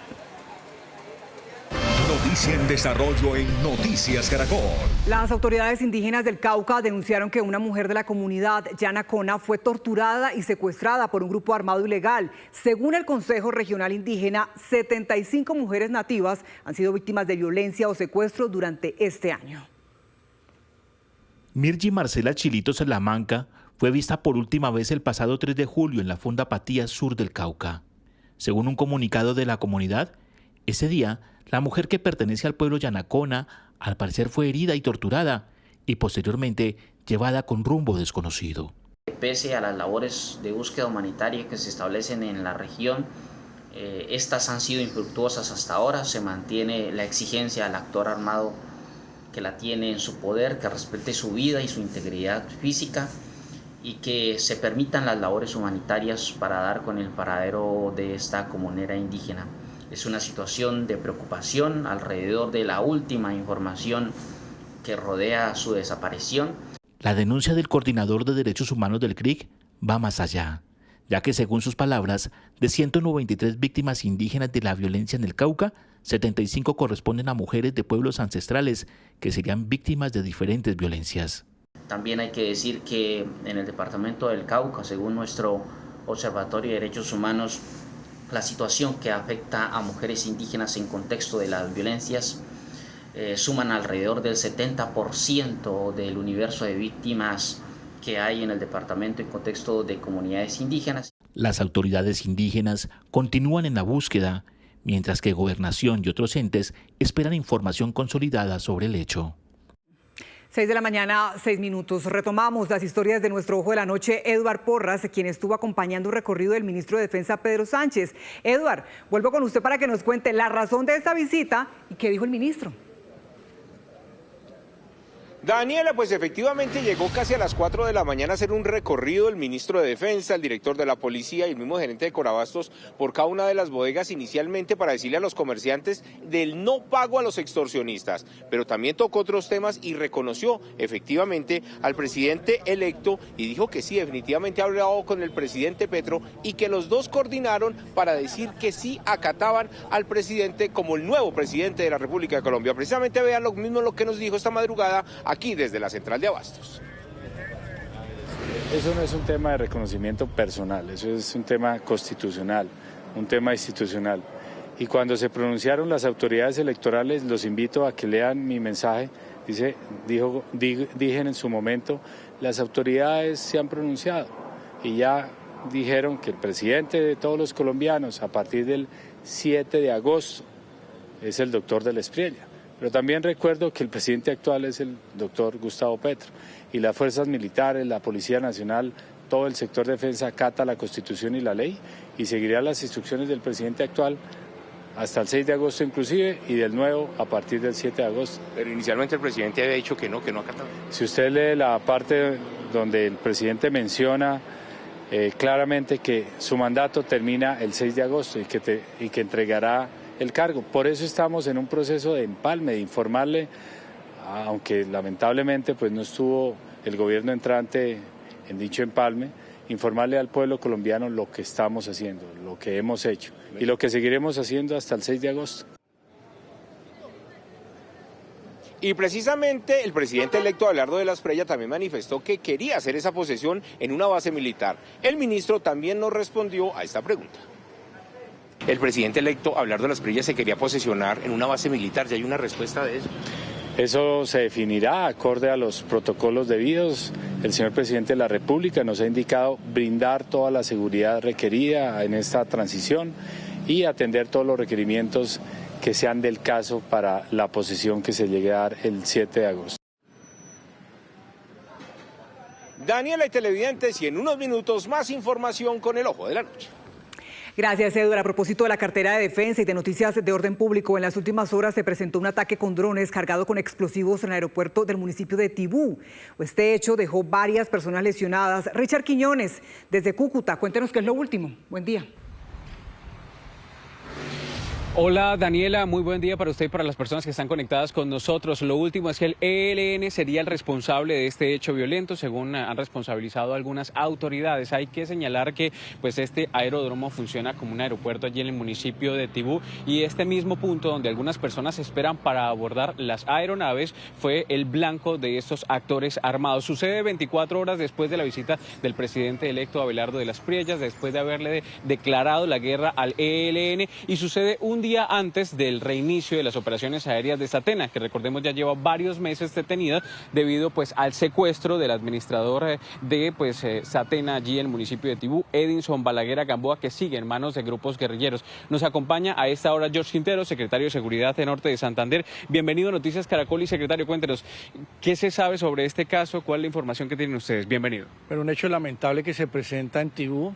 Noticia en desarrollo en Noticias Caracol. Las autoridades indígenas del Cauca denunciaron que una mujer de la comunidad Yanacona fue torturada y secuestrada por un grupo armado ilegal. Según el Consejo Regional Indígena, 75 mujeres nativas han sido víctimas de violencia o secuestro durante este año. Mirji Marcela Chilito Salamanca fue vista por última vez el pasado 3 de julio en la Fonda Patía Sur del Cauca. Según un comunicado de la comunidad, ese día la mujer, que pertenece al pueblo Yanacona, al parecer fue herida y torturada y posteriormente llevada con rumbo desconocido. Pese a las labores de búsqueda humanitaria que se establecen en la región, estas han sido infructuosas hasta ahora. Se mantiene la exigencia al actor armado que la tiene en su poder, que respete su vida y su integridad física y que se permitan las labores humanitarias para dar con el paradero de esta comunera indígena. Es una situación de preocupación alrededor de la última información que rodea su desaparición. La denuncia del coordinador de derechos humanos del CRIC va más allá, ya que según sus palabras, de 193 víctimas indígenas de la violencia en el Cauca, 75 corresponden a mujeres de pueblos ancestrales que serían víctimas de diferentes violencias. También hay que decir que en el departamento del Cauca, según nuestro Observatorio de Derechos Humanos, la situación que afecta a mujeres indígenas en contexto de las violencias suman alrededor del 70% del universo de víctimas que hay en el departamento en contexto de comunidades indígenas. Las autoridades indígenas continúan en la búsqueda, mientras que Gobernación y otros entes esperan información consolidada sobre el hecho. 6 de la mañana, 6 minutos. Retomamos las historias de nuestro ojo de la noche, Eduard Porras, quien estuvo acompañando un recorrido del ministro de Defensa, Pedro Sánchez. Eduard, vuelvo con usted para que nos cuente la razón de esta visita y qué dijo el ministro. Daniela, pues efectivamente llegó casi a las 4 de la mañana a hacer un recorrido el ministro de Defensa, el director de la policía y el mismo gerente de Corabastos por cada una de las bodegas inicialmente para decirle a los comerciantes del no pago a los extorsionistas, pero también tocó otros temas y reconoció efectivamente al presidente electo y dijo que sí, definitivamente ha hablado con el presidente Petro y que los dos coordinaron para decir que sí acataban al presidente como el nuevo presidente de la República de Colombia. Precisamente vean lo mismo lo que nos dijo esta madrugada aquí desde la central de Abastos. Eso no es un tema de reconocimiento personal, eso es un tema constitucional, un tema institucional. Y cuando se pronunciaron las autoridades electorales, los invito a que lean mi mensaje. Dije en su momento, las autoridades se han pronunciado y ya dijeron que el presidente de todos los colombianos a partir del 7 de agosto es el doctor de la Espriella. Pero también recuerdo que el presidente actual es el doctor Gustavo Petro y las fuerzas militares, la Policía Nacional, todo el sector de defensa acata la Constitución y la ley y seguirá las instrucciones del presidente actual hasta el 6 de agosto inclusive y del nuevo a partir del 7 de agosto. Pero inicialmente el presidente había dicho que no acataba. Si usted lee la parte donde el presidente menciona claramente que su mandato termina el 6 de agosto y que entregará el cargo. Por eso estamos en un proceso de empalme, de informarle, aunque lamentablemente pues no estuvo el gobierno entrante en dicho empalme, informarle al pueblo colombiano lo que estamos haciendo, lo que hemos hecho y lo que seguiremos haciendo hasta el 6 de agosto. Y precisamente el presidente electo Abelardo de la Espriella también manifestó que quería hacer esa posesión en una base militar. El ministro también nos respondió a esta pregunta. El presidente electo Abelardo de la Espriella se quería posesionar en una base militar, ¿ya hay una respuesta de eso? Eso se definirá acorde a los protocolos debidos. El señor presidente de la República nos ha indicado brindar toda la seguridad requerida en esta transición y atender todos los requerimientos que sean del caso para la posesión que se llegue a dar el 7 de agosto. Daniela y televidentes, y en unos minutos más información con el ojo de la noche. Gracias, Eduardo. A propósito de la cartera de defensa y de noticias de orden público, en las últimas horas se presentó un ataque con drones cargado con explosivos en el aeropuerto del municipio de Tibú. Este hecho dejó varias personas lesionadas. Richard Quiñones, desde Cúcuta, cuéntenos qué es lo último. Buen día. Hola Daniela, muy buen día para usted y para las personas que están conectadas con nosotros. Lo último es que el ELN sería el responsable de este hecho violento, según han responsabilizado algunas autoridades. Hay que señalar que pues este aeródromo funciona como un aeropuerto allí en el municipio de Tibú y este mismo punto donde algunas personas esperan para abordar las aeronaves fue el blanco de estos actores armados. Sucede 24 horas después de la visita del presidente electo Abelardo de la Espriella, después de haberle declarado la guerra al ELN, y sucede un día antes del reinicio de las operaciones aéreas de Satena, que recordemos ya lleva varios meses detenida debido pues al secuestro del administrador de Satena allí en el municipio de Tibú, Edinson Balaguer Gamboa, que sigue en manos de grupos guerrilleros. Nos acompaña a esta hora George Quintero, secretario de Seguridad de Norte de Santander. Bienvenido a Noticias Caracol y secretario, cuéntenos, ¿qué se sabe sobre este caso? ¿Cuál es la información que tienen ustedes? Bienvenido. Pero un hecho lamentable que se presenta en Tibú.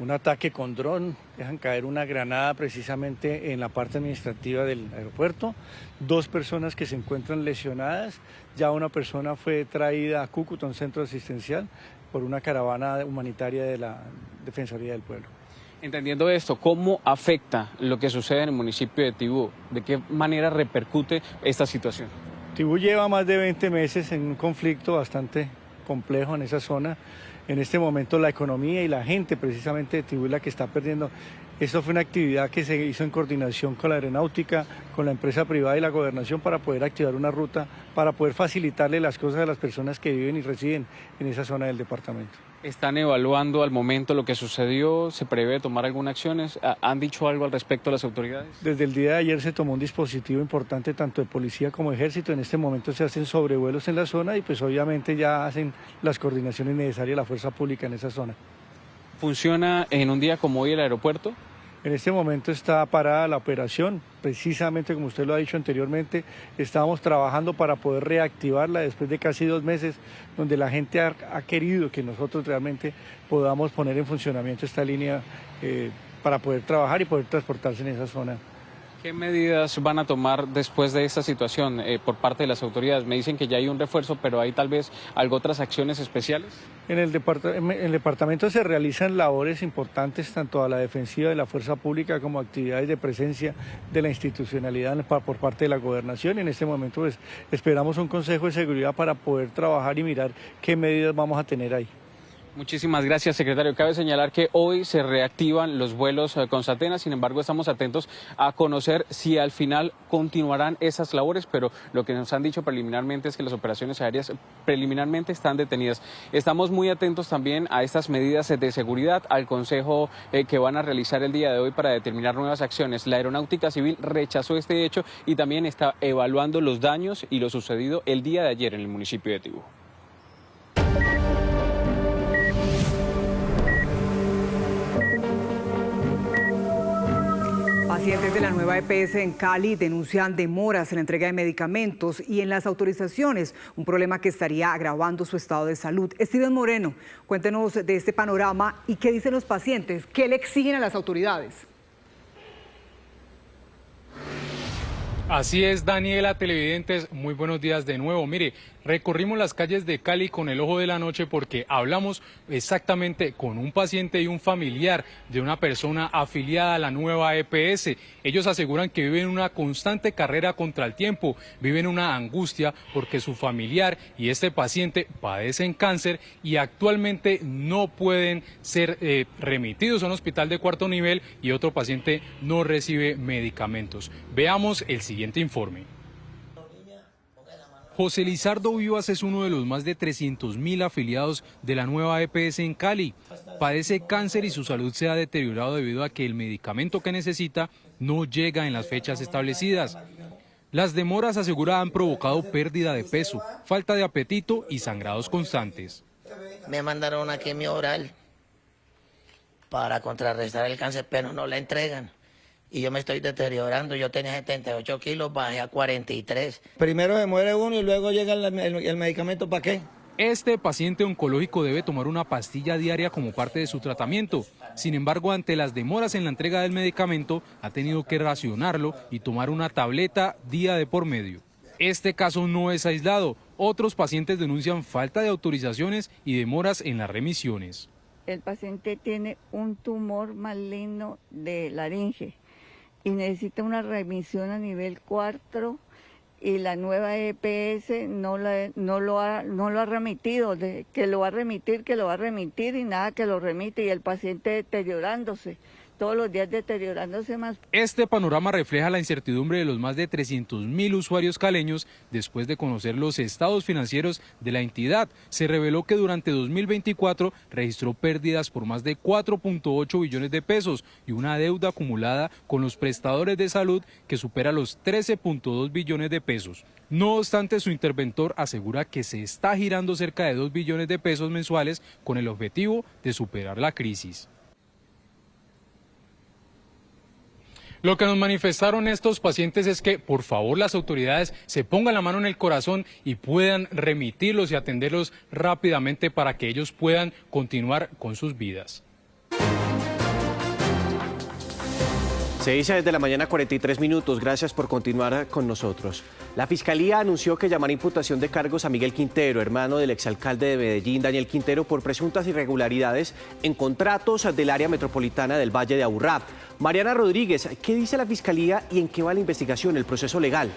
Un ataque con dron, dejan caer una granada precisamente en la parte administrativa del aeropuerto. 2 personas que se encuentran lesionadas, ya una persona fue traída a Cúcuta, un centro asistencial, por una caravana humanitaria de la Defensoría del Pueblo. Entendiendo esto, ¿cómo afecta lo que sucede en el municipio de Tibú? ¿De qué manera repercute esta situación? Tibú lleva más de 20 meses en un conflicto bastante complejo en esa zona. En este momento la economía y la gente precisamente de Tibú es la que está perdiendo. Esto fue una actividad que se hizo en coordinación con la aeronáutica, con la empresa privada y la gobernación para poder activar una ruta, para poder facilitarle las cosas a las personas que viven y residen en esa zona del departamento. ¿Están evaluando al momento lo que sucedió? ¿Se prevé tomar alguna acción? ¿Han dicho algo al respecto a las autoridades? Desde el día de ayer se tomó un dispositivo importante tanto de policía como de ejército. En este momento se hacen sobrevuelos en la zona y pues obviamente ya hacen las coordinaciones necesarias la fuerza pública en esa zona. ¿Funciona en un día como hoy el aeropuerto? En este momento está parada la operación, precisamente como usted lo ha dicho anteriormente, estábamos trabajando para poder reactivarla después de casi 2 meses, donde la gente ha querido que nosotros realmente podamos poner en funcionamiento esta línea para poder trabajar y poder transportarse en esa zona. ¿Qué medidas van a tomar después de esta situación por parte de las autoridades? Me dicen que ya hay un refuerzo, pero ¿hay tal vez otras acciones especiales? En el departamento se realizan labores importantes, tanto a la defensiva de la fuerza pública como actividades de presencia de la institucionalidad por parte de la gobernación. En este momento pues, esperamos un Consejo de Seguridad para poder trabajar y mirar qué medidas vamos a tener ahí. Muchísimas gracias, secretario. Cabe señalar que hoy se reactivan los vuelos con Satena, sin embargo estamos atentos a conocer si al final continuarán esas labores, pero lo que nos han dicho preliminarmente es que las operaciones aéreas preliminarmente están detenidas. Estamos muy atentos también a estas medidas de seguridad, al consejo que van a realizar el día de hoy para determinar nuevas acciones. La Aeronáutica Civil rechazó este hecho y también está evaluando los daños y lo sucedido el día de ayer en el municipio de Tibú. Pacientes de la nueva EPS en Cali denuncian demoras en la entrega de medicamentos y en las autorizaciones, un problema que estaría agravando su estado de salud. Steven Moreno, cuéntenos de este panorama y qué dicen los pacientes, qué le exigen a las autoridades. Así es, Daniela, televidentes, muy buenos días de nuevo. Mire, recorrimos las calles de Cali con el ojo de la noche porque hablamos exactamente con un paciente y un familiar de una persona afiliada a la nueva EPS. Ellos aseguran que viven una constante carrera contra el tiempo, viven una angustia porque su familiar y este paciente padecen cáncer y actualmente no pueden ser remitidos a un hospital de 4º nivel y otro paciente no recibe medicamentos. Veamos el siguiente informe. José Lizardo Vivas es uno de los más de 300.000 afiliados de la nueva EPS en Cali. Padece cáncer y su salud se ha deteriorado debido a que el medicamento que necesita no llega en las fechas establecidas. Las demoras, asegura, han provocado pérdida de peso, falta de apetito y sangrados constantes. Me mandaron una quimio oral para contrarrestar el cáncer, pero no la entregan. Y yo me estoy deteriorando, yo tenía 78 kilos, bajé a 43. Primero se muere uno y luego llega el medicamento, ¿para qué? Este paciente oncológico debe tomar una pastilla diaria como parte de su tratamiento. Sin embargo, ante las demoras en la entrega del medicamento, ha tenido que racionarlo y tomar una tableta día de por medio. Este caso no es aislado. Otros pacientes denuncian falta de autorizaciones y demoras en las remisiones. El paciente tiene un tumor maligno de laringe y necesita una remisión a nivel 4 y la nueva EPS no lo ha remitido, que lo va a remitir y nada que lo remite y el paciente deteriorándose, todos los días deteriorándose más. Este panorama refleja la incertidumbre de los más de 300.000 usuarios caleños después de conocer los estados financieros de la entidad. Se reveló que durante 2024 registró pérdidas por más de 4.8 billones de pesos y una deuda acumulada con los prestadores de salud que supera los 13.2 billones de pesos. No obstante, su interventor asegura que se está girando cerca de 2 billones de pesos mensuales con el objetivo de superar la crisis. Lo que nos manifestaron estos pacientes es que, por favor, las autoridades se pongan la mano en el corazón y puedan remitirlos y atenderlos rápidamente para que ellos puedan continuar con sus vidas. 6 de la mañana, 43 minutos. Gracias por continuar con nosotros. La Fiscalía anunció que llamará imputación de cargos a Miguel Quintero, hermano del exalcalde de Medellín, Daniel Quintero, por presuntas irregularidades en contratos del área metropolitana del Valle de Aburrá. Mariana Rodríguez, ¿qué dice la Fiscalía y en qué va la investigación, el proceso legal?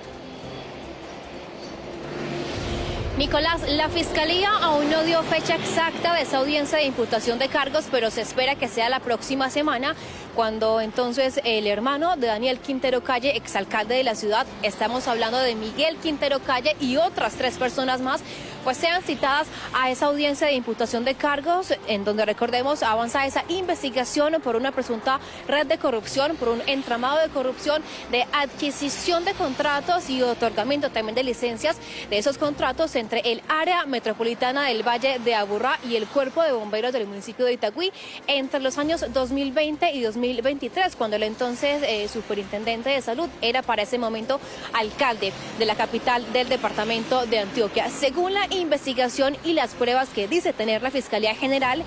Nicolás, la Fiscalía aún no dio fecha exacta de esa audiencia de imputación de cargos, pero se espera que sea la próxima semana, cuando entonces el hermano de Daniel Quintero Calle, exalcalde de la ciudad, estamos hablando de Miguel Quintero Calle y otras 3 personas más, pues sean citadas a esa audiencia de imputación de cargos, en donde, recordemos, avanza esa investigación por una presunta red de corrupción, por un entramado de corrupción, de adquisición de contratos y otorgamiento también de licencias de esos contratos entre el área metropolitana del Valle de Aburrá y el Cuerpo de Bomberos del municipio de Itagüí entre los años 2020 y 2023, cuando el entonces superintendente de salud era para ese momento alcalde de la capital del departamento de Antioquia. Según la investigación y las pruebas que dice tener la Fiscalía General,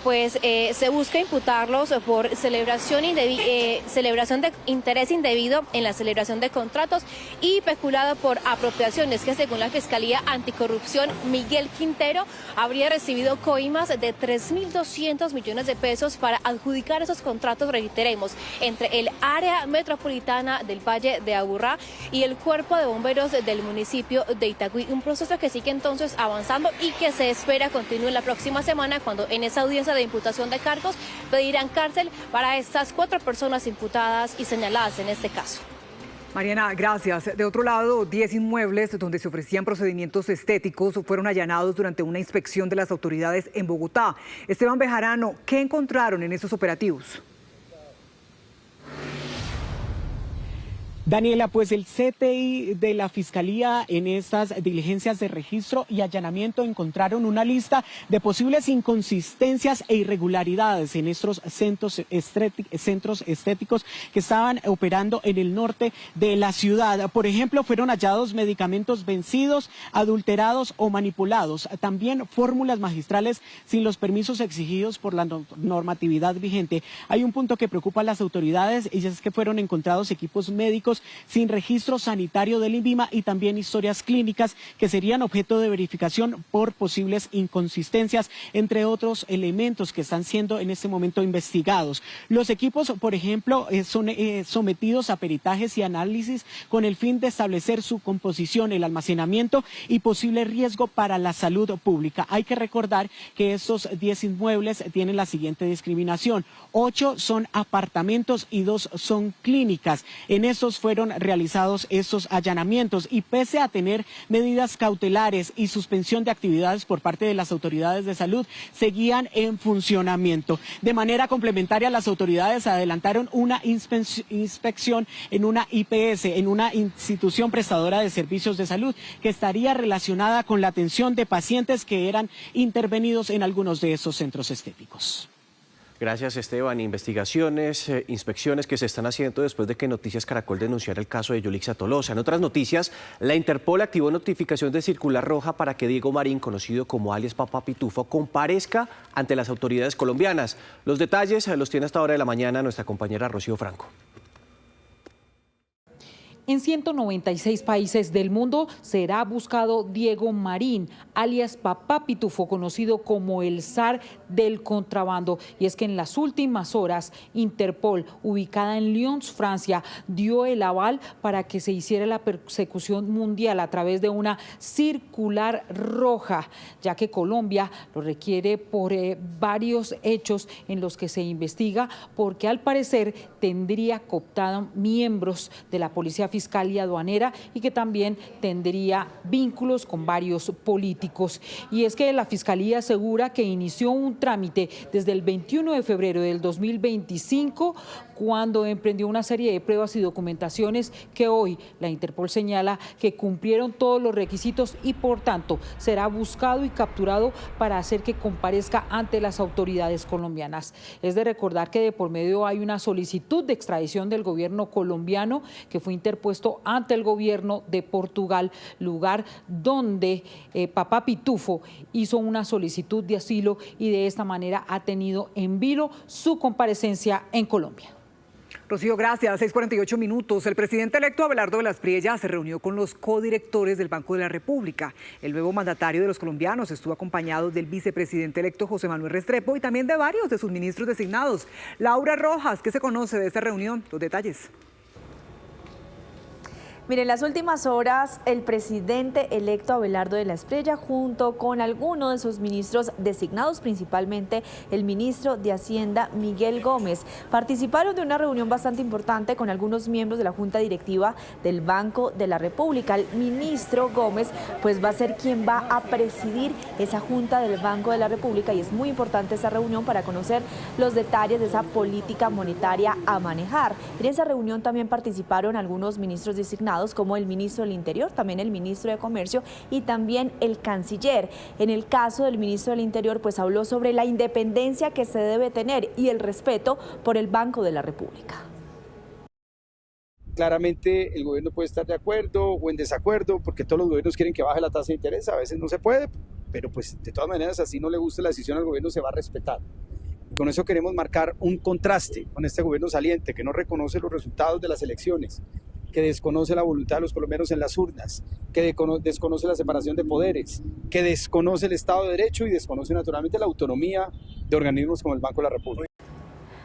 pues se busca imputarlos por celebración de interés indebido en la celebración de contratos y peculado por apropiaciones, que según la Fiscalía Anticorrupción, Miguel Quintero habría recibido coimas de 3.200 millones de pesos para adjudicar esos contratos, reiteremos, entre el área metropolitana del Valle de Aburrá y el Cuerpo de Bomberos del municipio de Itagüí. Un proceso que sigue entonces avanzando y que se espera continúe la próxima semana, cuando en esa audiencia de imputación de cargos pedirán cárcel para estas 4 personas imputadas y señaladas en este caso. Mariana, gracias. De otro lado, 10 inmuebles donde se ofrecían procedimientos estéticos fueron allanados durante una inspección de las autoridades en Bogotá. Esteban Bejarano, ¿qué encontraron en esos operativos? Daniela, pues el CTI de la Fiscalía en estas diligencias de registro y allanamiento encontraron una lista de posibles inconsistencias e irregularidades en estos centros estéticos que estaban operando en el norte de la ciudad. Por ejemplo, fueron hallados medicamentos vencidos, adulterados o manipulados. También fórmulas magistrales sin los permisos exigidos por la normatividad vigente. Hay un punto que preocupa a las autoridades y es que fueron encontrados equipos médicos sin registro sanitario del INVIMA y también historias clínicas que serían objeto de verificación por posibles inconsistencias, entre otros elementos que están siendo en este momento investigados. Los equipos, por ejemplo, son sometidos a peritajes y análisis con el fin de establecer su composición, el almacenamiento y posible riesgo para la salud pública. Hay que recordar que estos 10 inmuebles tienen la siguiente discriminación: 8 son apartamentos y 2 son clínicas. En estos fueron realizados estos allanamientos y pese a tener medidas cautelares y suspensión de actividades por parte de las autoridades de salud, seguían en funcionamiento. De manera complementaria, las autoridades adelantaron una inspección en una IPS, en una institución prestadora de servicios de salud, que estaría relacionada con la atención de pacientes que eran intervenidos en algunos de esos centros estéticos. Gracias, Esteban. Investigaciones, inspecciones que se están haciendo después de que Noticias Caracol denunciara el caso de Yolixa Tolosa. En otras noticias, la Interpol activó notificación de circular roja para que Diego Marín, conocido como alias Papá Pitufo, comparezca ante las autoridades colombianas. Los detalles los tiene hasta ahora de la mañana nuestra compañera Rocío Franco. En 196 países del mundo será buscado Diego Marín, alias Papá Pitufo, conocido como el zar del contrabando. Y es que en las últimas horas, Interpol, ubicada en Lyon, Francia, dio el aval para que se hiciera la persecución mundial a través de una circular roja, ya que Colombia lo requiere por varios hechos en los que se investiga, porque al parecer tendría cooptado miembros de la Policía Fiscal y Aduanera y que también tendría vínculos con varios políticos. Y es que la Fiscalía asegura que inició un trámite desde el 21 de febrero del 2025, cuando emprendió una serie de pruebas y documentaciones que hoy la Interpol señala que cumplieron todos los requisitos y por tanto será buscado y capturado para hacer que comparezca ante las autoridades colombianas. Es de recordar que de por medio hay una solicitud de extradición del gobierno colombiano que fue interpuesto ante el gobierno de Portugal, lugar donde Papá Pitufo hizo una solicitud de asilo y de esta manera ha tenido en vilo su comparecencia en Colombia. Rocío, gracias. 6:48 minutos. El presidente electo Abelardo Velas Priella se reunió con los codirectores del Banco de la República. El nuevo mandatario de los colombianos estuvo acompañado del vicepresidente electo José Manuel Restrepo y también de varios de sus ministros designados. Laura Rojas, ¿qué se conoce de esta reunión? Los detalles. Mire, en las últimas horas, el presidente electo Abelardo de la Espriella, junto con algunos de sus ministros designados, principalmente el ministro de Hacienda, Miguel Gómez, participaron de una reunión bastante importante con algunos miembros de la Junta Directiva del Banco de la República. El ministro Gómez, pues, va a ser quien va a presidir esa Junta del Banco de la República, y es muy importante esa reunión para conocer los detalles de esa política monetaria a manejar. En esa reunión también participaron algunos ministros designados, como el ministro del Interior, también el ministro de Comercio y también el canciller. En el caso del ministro del Interior, pues habló sobre la independencia que se debe tener y el respeto por el Banco de la República. Claramente el gobierno puede estar de acuerdo o en desacuerdo, porque todos los gobiernos quieren que baje la tasa de interés, a veces no se puede, pero pues de todas maneras, así no le guste la decisión al gobierno, se va a respetar. Y con eso queremos marcar un contraste con este gobierno saliente, que no reconoce los resultados de las elecciones, que desconoce la voluntad de los colombianos en las urnas, que desconoce la separación de poderes, que desconoce el Estado de Derecho y desconoce naturalmente la autonomía de organismos como el Banco de la República.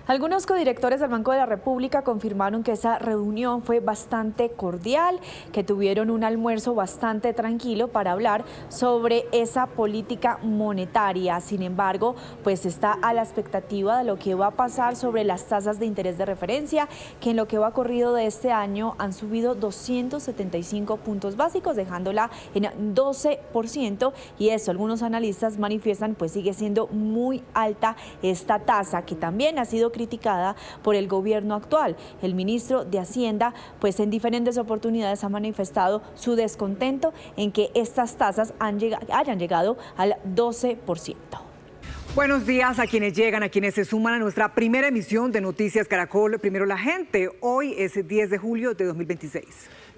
Algunos codirectores del Banco de la República confirmaron que esa reunión fue bastante cordial, que tuvieron un almuerzo bastante tranquilo para hablar sobre esa política monetaria. Sin embargo, pues está a la expectativa de lo que va a pasar sobre las tasas de interés de referencia, que en lo que va corrido de este año han subido 275 puntos básicos, dejándola en 12%, y eso algunos analistas manifiestan pues sigue siendo muy alta esta tasa, que también ha sido criticada por el gobierno actual. El ministro de Hacienda, pues en diferentes oportunidades ha manifestado su descontento en que estas tasas hayan llegado al 12%. Buenos días a quienes llegan, a quienes se suman a nuestra primera emisión de Noticias Caracol. Primero la gente, hoy es 10 de julio de 2026.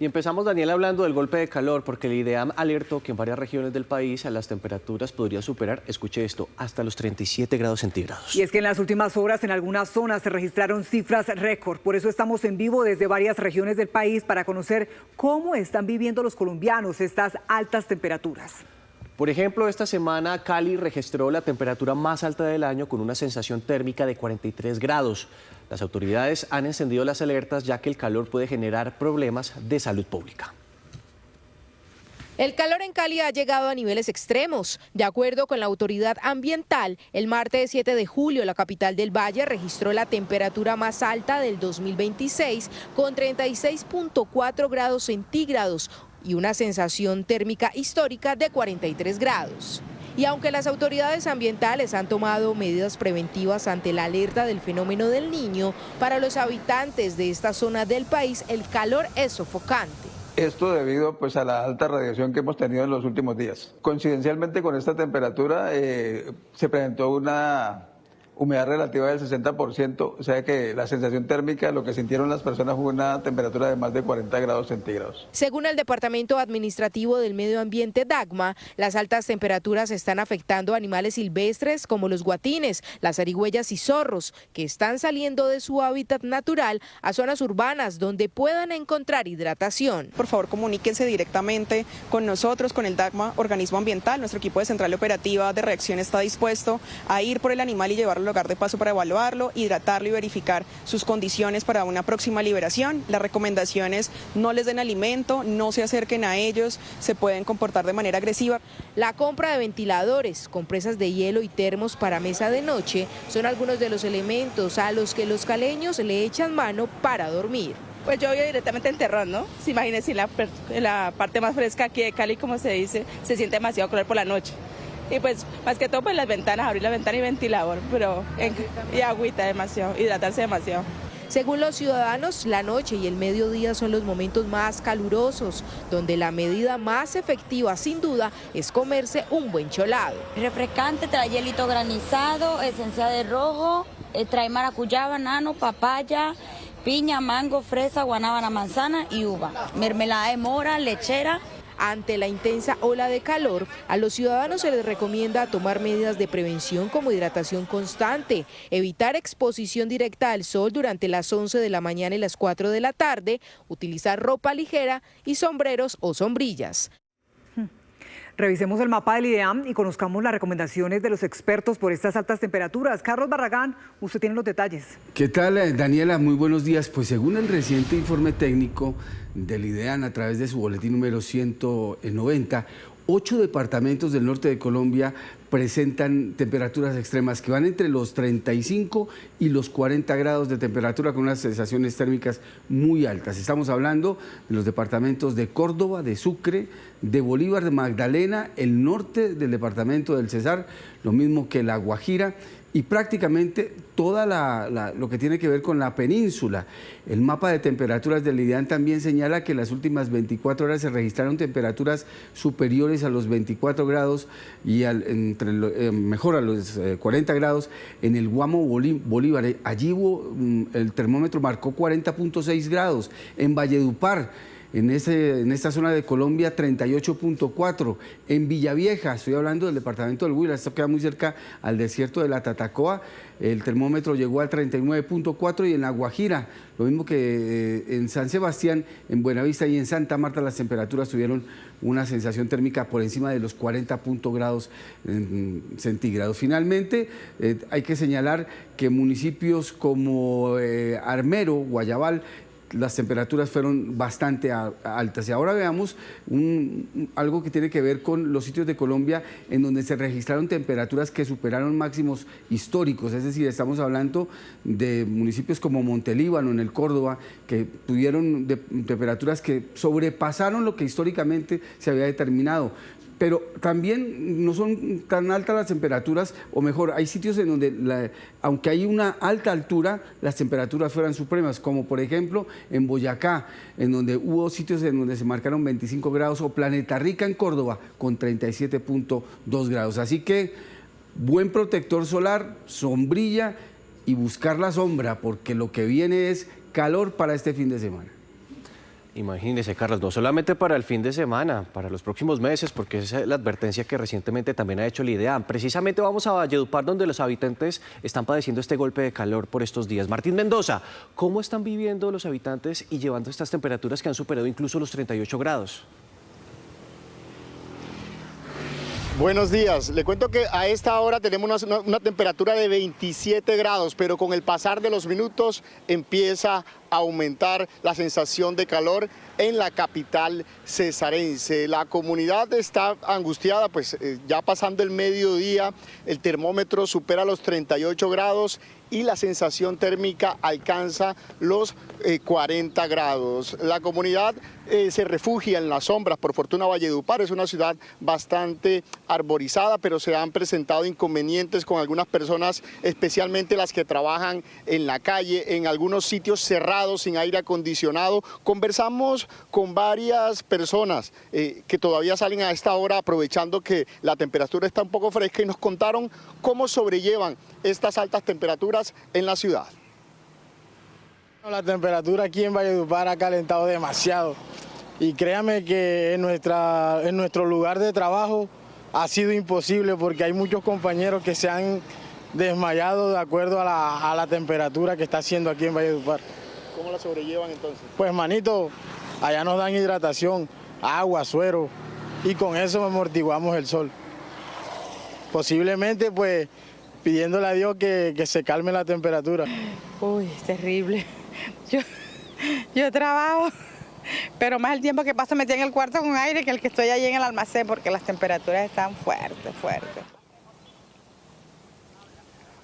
Y empezamos, Daniel, hablando del golpe de calor, porque el IDEAM alertó que en varias regiones del país las temperaturas podrían superar, escuche esto, hasta los 37 grados centígrados. Y es que en las últimas horas en algunas zonas se registraron cifras récord. Por eso estamos en vivo desde varias regiones del país para conocer cómo están viviendo los colombianos estas altas temperaturas. Por ejemplo, esta semana Cali registró la temperatura más alta del año con una sensación térmica de 43 grados. Las autoridades han encendido las alertas ya que el calor puede generar problemas de salud pública. El calor en Cali ha llegado a niveles extremos. De acuerdo con la autoridad ambiental, el martes 7 de julio la capital del Valle registró la temperatura más alta del 2026 con 36.4 grados centígrados y una sensación térmica histórica de 43 grados. Y aunque las autoridades ambientales han tomado medidas preventivas ante la alerta del fenómeno del Niño, para los habitantes de esta zona del país el calor es sofocante. Esto debido pues a la alta radiación que hemos tenido en los últimos días. Coincidencialmente con esta temperatura se presentó una humedad relativa del 60%, o sea que la sensación térmica, lo que sintieron las personas fue una temperatura de más de 40 grados centígrados. Según el Departamento Administrativo del Medio Ambiente DACMA, las altas temperaturas están afectando a animales silvestres como los guatines, las zarigüeyas y zorros, que están saliendo de su hábitat natural a zonas urbanas donde puedan encontrar hidratación. Por favor, comuníquense directamente con nosotros, con el DACMA, organismo ambiental. Nuestro equipo de central operativa de reacción está dispuesto a ir por el animal y llevarlo al lugar de paso para evaluarlo, hidratarlo y verificar sus condiciones para una próxima liberación. Las recomendaciones: no les den alimento, no se acerquen a ellos, se pueden comportar de manera agresiva. La compra de ventiladores, compresas de hielo y termos para mesa de noche son algunos de los elementos a los que los caleños le echan mano para dormir. Pues yo vivo directamente en Terrón, ¿no? Se imaginen si la parte más fresca aquí de Cali, como se dice, se siente demasiado calor por la noche. Y pues más que todo pues las ventanas, abrir la ventana y ventilador, y agüita demasiado, hidratarse demasiado. Según los ciudadanos, la noche y el mediodía son los momentos más calurosos, donde la medida más efectiva, sin duda, es comerse un buen cholado. Refrescante, trae hielito granizado, esencia de rojo, trae maracuyá, banano, papaya, piña, mango, fresa, guanábana, manzana y uva. Mermelada de mora, lechera. Ante la intensa ola de calor, a los ciudadanos se les recomienda tomar medidas de prevención como hidratación constante, evitar exposición directa al sol durante las 11 de la mañana y las 4 de la tarde, utilizar ropa ligera y sombreros o sombrillas. Revisemos el mapa del IDEAM y conozcamos las recomendaciones de los expertos por estas altas temperaturas. Carlos Barragán, usted tiene los detalles. ¿Qué tal, Daniela? Muy buenos días. Pues según el reciente informe técnico del IDEAM a través de su boletín número 190, 8 departamentos del norte de Colombia presentan temperaturas extremas que van entre los 35 y los 40 grados de temperatura con unas sensaciones térmicas muy altas. Estamos hablando de los departamentos de Córdoba, de Sucre, de Bolívar, de Magdalena, el norte del departamento del Cesar, lo mismo que La Guajira y prácticamente toda lo que tiene que ver con la península. El mapa de temperaturas del IDEAM también señala que en las últimas 24 horas se registraron temperaturas superiores a los 24 grados y mejor a los 40 grados en el Guamo Bolívar. Allí el termómetro marcó 40.6 grados. En Valledupar, en esta zona de Colombia, 38.4. En Villavieja, estoy hablando del departamento del Huila, esto queda muy cerca al desierto de la Tatacoa, el termómetro llegó al 39.4 y en La Guajira, lo mismo que en San Sebastián, en Buenavista y en Santa Marta, las temperaturas tuvieron una sensación térmica por encima de los 40 grados centígrados. Finalmente, hay que señalar que municipios como Armero, Guayabal, las temperaturas fueron bastante altas. Y ahora veamos algo que tiene que ver con los sitios de Colombia en donde se registraron temperaturas que superaron máximos históricos, es decir, estamos hablando de municipios como Montelíbano, en el Córdoba, que tuvieron temperaturas que sobrepasaron lo que históricamente se había determinado. Pero también no son tan altas las temperaturas, o mejor, hay sitios en donde, aunque hay una alta altura, las temperaturas fueran supremas, como por ejemplo en Boyacá, en donde hubo sitios en donde se marcaron 25 grados, o Planeta Rica en Córdoba, con 37.2 grados. Así que buen protector solar, sombrilla y buscar la sombra, porque lo que viene es calor para este fin de semana. Imagínese, Carlos, no solamente para el fin de semana, para los próximos meses, porque esa es la advertencia que recientemente también ha hecho el IDEAM. Precisamente vamos a Valledupar, donde los habitantes están padeciendo este golpe de calor por estos días. Martín Mendoza, ¿cómo están viviendo los habitantes y llevando estas temperaturas que han superado incluso los 38 grados? Buenos días, le cuento que a esta hora tenemos una temperatura de 27 grados, pero con el pasar de los minutos empieza a aumentar la sensación de calor en la capital cesarense. La comunidad está angustiada, pues ya pasando el mediodía, el termómetro supera los 38 grados y la sensación térmica alcanza los 40 grados. La comunidad se refugia en las sombras. Por fortuna, Valledupar es una ciudad bastante arborizada, pero se han presentado inconvenientes con algunas personas, especialmente las que trabajan en la calle, en algunos sitios cerrados, sin aire acondicionado. Conversamos con varias personas que todavía salen a esta hora, aprovechando que la temperatura está un poco fresca, y nos contaron cómo sobrellevan estas altas temperaturas en la ciudad. La temperatura aquí en Valledupar ha calentado demasiado y créame que en nuestro lugar de trabajo ha sido imposible, porque hay muchos compañeros que se han desmayado de acuerdo a la temperatura que está haciendo aquí en Valledupar. ¿Cómo la sobrellevan entonces? Pues manito, allá nos dan hidratación, agua, suero, y con eso amortiguamos el sol. Posiblemente pues pidiéndole a Dios que se calme la temperatura. Uy, es terrible. Yo trabajo, pero más el tiempo que paso metida en el cuarto con aire que el que estoy allí en el almacén, porque las temperaturas están fuertes.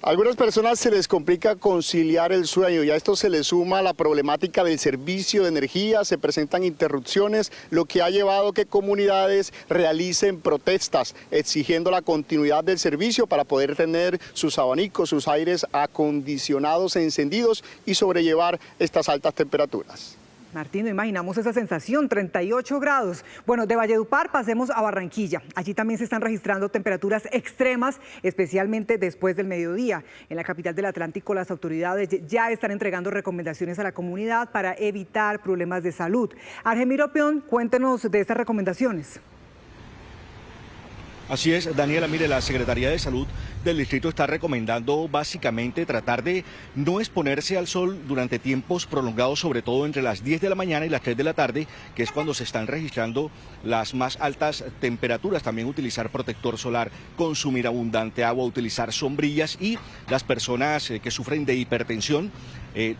A algunas personas se les complica conciliar el sueño y a esto se le suma la problemática del servicio de energía, se presentan interrupciones, lo que ha llevado a que comunidades realicen protestas exigiendo la continuidad del servicio para poder tener sus abanicos, sus aires acondicionados encendidos y sobrellevar estas altas temperaturas. Martín, no imaginamos esa sensación, 38 grados. Bueno, de Valledupar pasemos a Barranquilla. Allí también se están registrando temperaturas extremas, especialmente después del mediodía. En la capital del Atlántico, las autoridades ya están entregando recomendaciones a la comunidad para evitar problemas de salud. Argemiro Peón, cuéntenos de estas recomendaciones. Así es, Daniela, mire, la Secretaría de Salud del distrito está recomendando básicamente tratar de no exponerse al sol durante tiempos prolongados, sobre todo entre las 10 de la mañana y las 3 de la tarde, que es cuando se están registrando las más altas temperaturas. También utilizar protector solar, consumir abundante agua, utilizar sombrillas y las personas que sufren de hipertensión,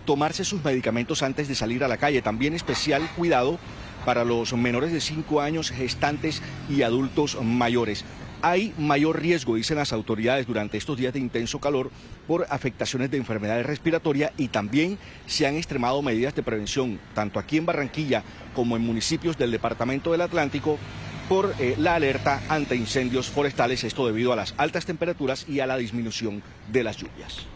tomarse sus medicamentos antes de salir a la calle. También especial cuidado para los menores de 5 años, gestantes y adultos mayores. Hay mayor riesgo, dicen las autoridades, durante estos días de intenso calor por afectaciones de enfermedades respiratorias, y también se han extremado medidas de prevención, tanto aquí en Barranquilla como en municipios del departamento del Atlántico, por la alerta ante incendios forestales, esto debido a las altas temperaturas y a la disminución de las lluvias.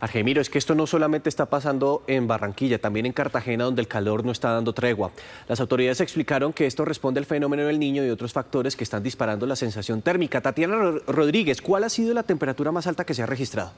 Argemiro, es que esto no solamente está pasando en Barranquilla, también en Cartagena, donde el calor no está dando tregua. Las autoridades explicaron que esto responde al fenómeno del Niño y otros factores que están disparando la sensación térmica. Tatiana Rodríguez, ¿cuál ha sido la temperatura más alta que se ha registrado?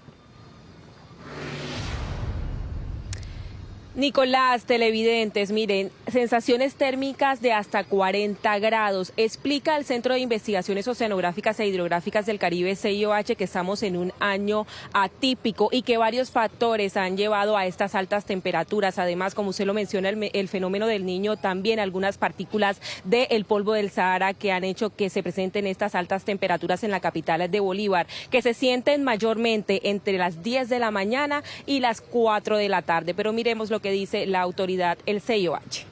Nicolás, televidentes, miren, sensaciones térmicas de hasta 40 grados. Explica el Centro de Investigaciones Oceanográficas e Hidrográficas del Caribe, CIOH, que estamos en un año atípico y que varios factores han llevado a estas altas temperaturas. Además, como usted lo menciona, el fenómeno del Niño, también algunas partículas del polvo del Sahara que han hecho que se presenten estas altas temperaturas en la capital de Bolívar, que se sienten mayormente entre las 10 de la mañana y las 4 de la tarde. Pero miremos lo que dice la autoridad, el CIOH.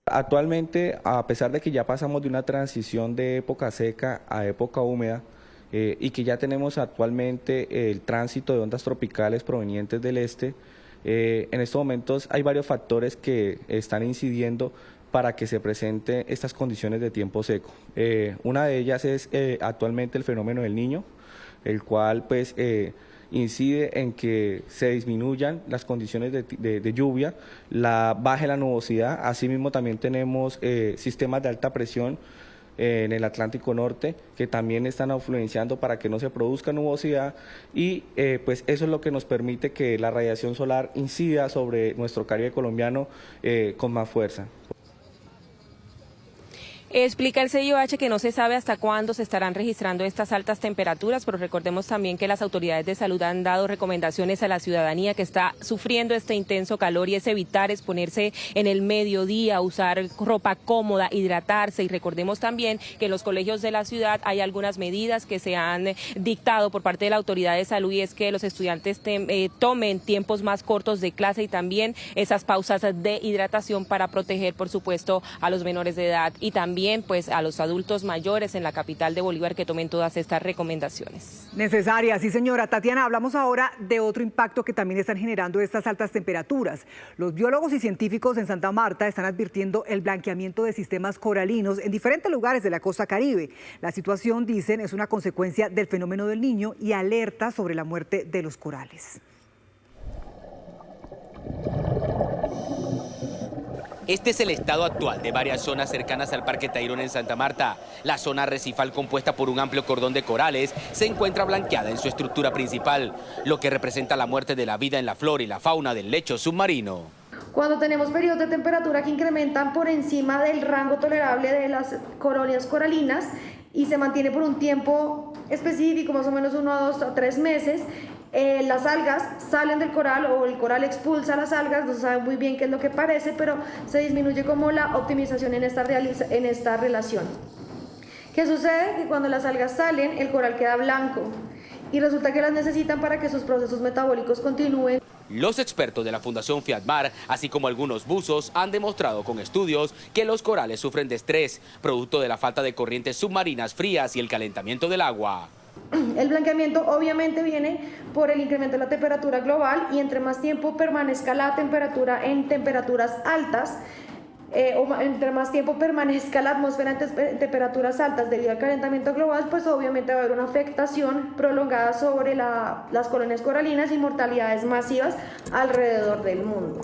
Actualmente, a pesar de que ya pasamos de una transición de época seca a época húmeda y que ya tenemos actualmente el tránsito de ondas tropicales provenientes del este, en estos momentos hay varios factores que están incidiendo para que se presenten estas condiciones de tiempo seco. Una de ellas es actualmente el fenómeno del Niño, el cual pues incide en que se disminuyan las condiciones de lluvia, baje la nubosidad. Asimismo también tenemos sistemas de alta presión en el Atlántico Norte que también están influenciando para que no se produzca nubosidad, y pues eso es lo que nos permite que la radiación solar incida sobre nuestro Caribe colombiano con más fuerza. Explica el CIOH que no se sabe hasta cuándo se estarán registrando estas altas temperaturas, pero recordemos también que las autoridades de salud han dado recomendaciones a la ciudadanía que está sufriendo este intenso calor, y es evitar exponerse en el mediodía, usar ropa cómoda, hidratarse. Y recordemos también que en los colegios de la ciudad hay algunas medidas que se han dictado por parte de la autoridad de salud, y es que los estudiantes tomen tiempos más cortos de clase y también esas pausas de hidratación para proteger, por supuesto, a los menores de edad y también pues a los adultos mayores en la capital de Bolívar, que tomen todas estas recomendaciones. Necesarias, sí señora. Tatiana, hablamos ahora de otro impacto que también están generando estas altas temperaturas. Los biólogos y científicos en Santa Marta están advirtiendo el blanqueamiento de sistemas coralinos en diferentes lugares de la costa caribe. La situación, dicen, es una consecuencia del fenómeno del Niño y alerta sobre la muerte de los corales. Este es el estado actual de varias zonas cercanas al Parque Tayrona en Santa Marta. La zona arrecifal, compuesta por un amplio cordón de corales, se encuentra blanqueada en su estructura principal, lo que representa la muerte de la vida en la flora y la fauna del lecho submarino. Cuando tenemos periodos de temperatura que incrementan por encima del rango tolerable de las colonias coralinas y se mantiene por un tiempo específico, más o menos 1 a 2 a 3 meses, las algas salen del coral o el coral expulsa las algas, no se sabe muy bien qué es lo que parece, pero se disminuye como la optimización en esta relación. ¿Qué sucede? Que cuando las algas salen, el coral queda blanco y resulta que las necesitan para que sus procesos metabólicos continúen. Los expertos de la Fundación Fiatmar, así como algunos buzos, han demostrado con estudios que los corales sufren de estrés, producto de la falta de corrientes submarinas frías y el calentamiento del agua. El blanqueamiento obviamente viene por el incremento de la temperatura global, y entre más tiempo permanezca la temperatura en temperaturas altas, o entre más tiempo permanezca la atmósfera en temperaturas altas debido al calentamiento global, pues obviamente va a haber una afectación prolongada sobre las colonias coralinas y mortalidades masivas alrededor del mundo.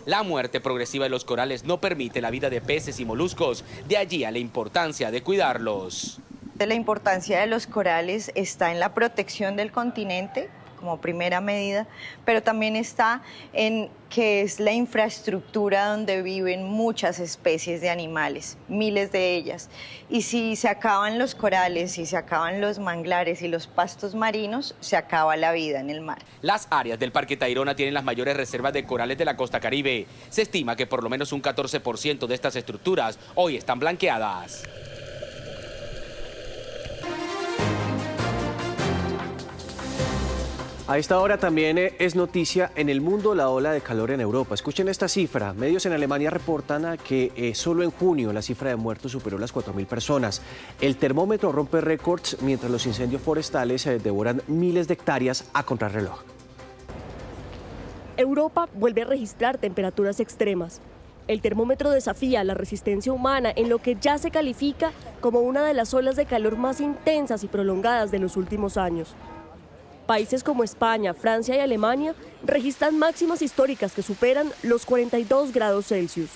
La muerte progresiva de los corales no permite la vida de peces y moluscos, de allí a la importancia de cuidarlos. La importancia de los corales está en la protección del continente, como primera medida, pero también está en que es la infraestructura donde viven muchas especies de animales, miles de ellas. Y si se acaban los corales, si se acaban los manglares y los pastos marinos, se acaba la vida en el mar. Las áreas del Parque Tayrona tienen las mayores reservas de corales de la costa caribe. Se estima que por lo menos un 14% de estas estructuras hoy están blanqueadas. A esta hora también es noticia en el mundo la ola de calor en Europa. Escuchen esta cifra. Medios en Alemania reportan que solo en junio la cifra de muertos superó las 4.000 personas. El termómetro rompe récords mientras los incendios forestales devoran miles de hectáreas a contrarreloj. Europa vuelve a registrar temperaturas extremas. El termómetro desafía la resistencia humana en lo que ya se califica como una de las olas de calor más intensas y prolongadas de los últimos años. Países como España, Francia y Alemania registran máximas históricas que superan los 42 grados Celsius.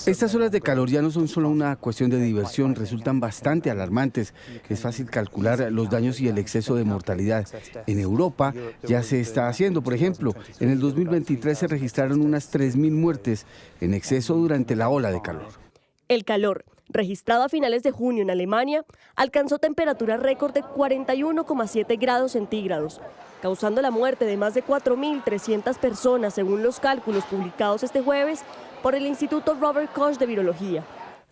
Estas olas de calor ya no son solo una cuestión de diversión, resultan bastante alarmantes. Es fácil calcular los daños y el exceso de mortalidad. En Europa ya se está haciendo. Por ejemplo, en el 2023 se registraron unas 3.000 muertes en exceso durante la ola de calor. El calor, registrado a finales de junio en Alemania, alcanzó temperatura récord de 41,7 grados centígrados, causando la muerte de más de 4.300 personas, según los cálculos publicados este jueves por el Instituto Robert Koch de Virología.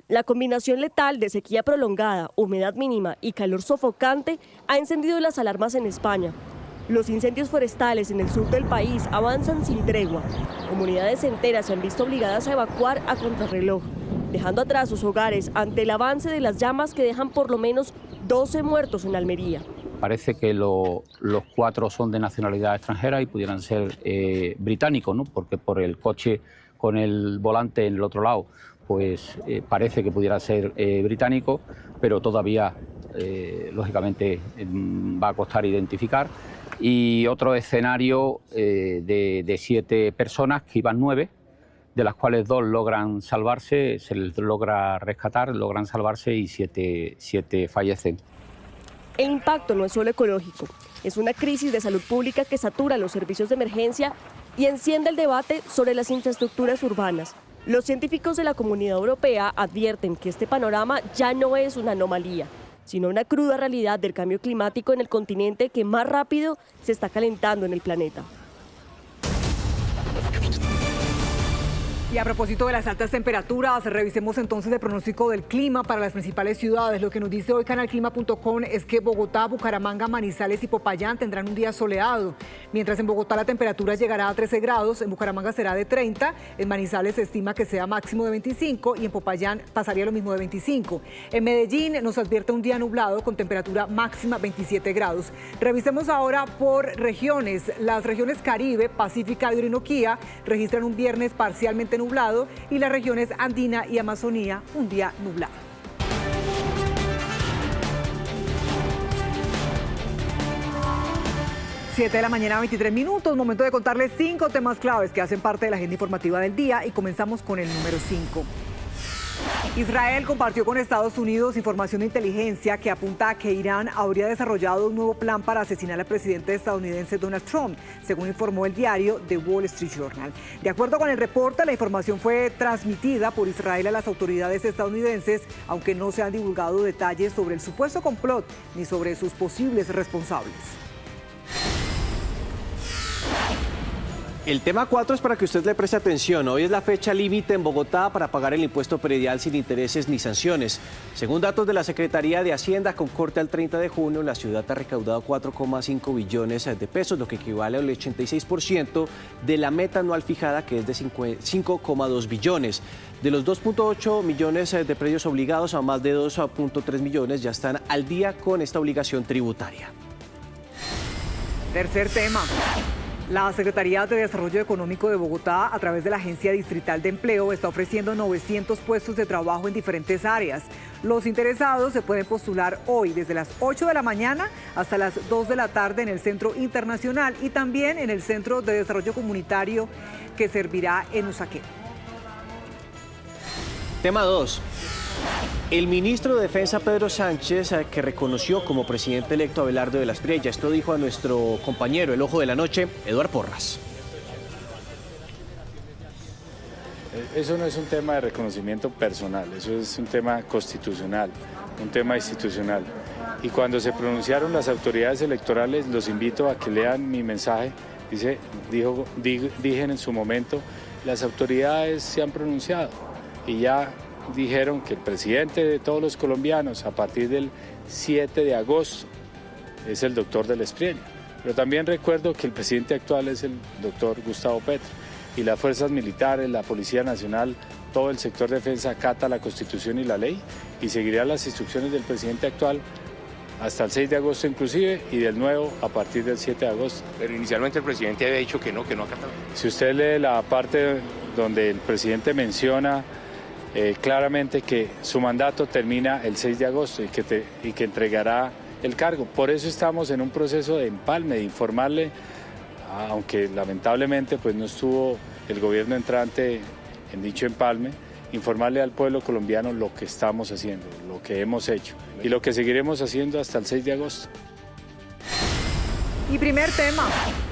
La combinación letal de sequía prolongada, humedad mínima y calor sofocante ha encendido las alarmas en España. Los incendios forestales en el sur del país avanzan sin tregua. Comunidades enteras se han visto obligadas a evacuar a contrarreloj, dejando atrás sus hogares ante el avance de las llamas que dejan por lo menos 12 muertos en Almería. Parece que los 4 son de nacionalidad extranjera y pudieran ser británicos, ¿no? Porque por el coche con el volante en el otro lado, pues parece que pudiera ser británico, pero todavía, lógicamente, va a costar identificar. Y otro escenario de 7 personas, que iban 9, de las cuales 2 logran salvarse, se les logra rescatar, logran salvarse y 7 fallecen. El impacto no es solo ecológico, es una crisis de salud pública que satura los servicios de emergencia y enciende el debate sobre las infraestructuras urbanas. Los científicos de la Comunidad Europea advierten que este panorama ya no es una anomalía, sino una cruda realidad del cambio climático en el continente que más rápido se está calentando en el planeta. Y a propósito de las altas temperaturas, revisemos entonces el pronóstico del clima para las principales ciudades. Lo que nos dice hoy canalclima.com es que Bogotá, Bucaramanga, Manizales y Popayán tendrán un día soleado. Mientras en Bogotá la temperatura llegará a 13 grados, en Bucaramanga será de 30, en Manizales se estima que sea máximo de 25 y en Popayán pasaría lo mismo de 25. En Medellín nos advierte un día nublado con temperatura máxima 27 grados. Revisemos ahora por regiones. Las regiones Caribe, Pacífica y Orinoquía registran un viernes parcialmente nublado y las regiones Andina y Amazonía un día nublado. Siete de la mañana, 23 minutos, momento de contarles 5 temas claves que hacen parte de la agenda informativa del día y comenzamos con el número 5. Israel compartió con Estados Unidos información de inteligencia que apunta a que Irán habría desarrollado un nuevo plan para asesinar al presidente estadounidense Donald Trump, según informó el diario The Wall Street Journal. De acuerdo con el reporte, la información fue transmitida por Israel a las autoridades estadounidenses, aunque no se han divulgado detalles sobre el supuesto complot ni sobre sus posibles responsables. El tema 4 es para que usted le preste atención. Hoy es la fecha límite en Bogotá para pagar el impuesto predial sin intereses ni sanciones. Según datos de la Secretaría de Hacienda, con corte al 30 de junio, la ciudad ha recaudado 4,5 billones de pesos, lo que equivale al 86% de la meta anual fijada, que es de 5,2 billones. De los 2,8 millones de predios obligados, a más de 2,3 millones ya están al día con esta obligación tributaria. Tercer tema. La Secretaría de Desarrollo Económico de Bogotá, a través de la Agencia Distrital de Empleo, está ofreciendo 900 puestos de trabajo en diferentes áreas. Los interesados se pueden postular hoy desde las 8 de la mañana hasta las 2 de la tarde en el Centro Internacional y también en el Centro de Desarrollo Comunitario que servirá en Usaquén. Tema 2. El ministro de Defensa Pedro Sánchez, que reconoció como presidente electo a Abelardo de la Espriella, esto dijo a nuestro compañero, el Ojo de la Noche, Eduardo Porras. Eso no es un tema de reconocimiento personal, eso es un tema constitucional, un tema institucional. Y cuando se pronunciaron las autoridades electorales, los invito a que lean mi mensaje. Dije en su momento, las autoridades se han pronunciado y ya dijeron que el presidente de todos los colombianos a partir del 7 de agosto es el doctor de la Espriella. Pero también recuerdo que el presidente actual es el doctor Gustavo Petro y las fuerzas militares, la Policía Nacional, todo el sector de defensa acata la Constitución y la ley y seguirá las instrucciones del presidente actual hasta el 6 de agosto inclusive y del nuevo a partir del 7 de agosto. Pero inicialmente el presidente había dicho que no acataba. Si usted lee la parte donde el presidente menciona claramente que su mandato termina el 6 de agosto y que entregará el cargo. Por eso estamos en un proceso de empalme, de informarle, aunque lamentablemente pues no estuvo el gobierno entrante en dicho empalme, informarle al pueblo colombiano lo que estamos haciendo, lo que hemos hecho y lo que seguiremos haciendo hasta el 6 de agosto. Y primer tema,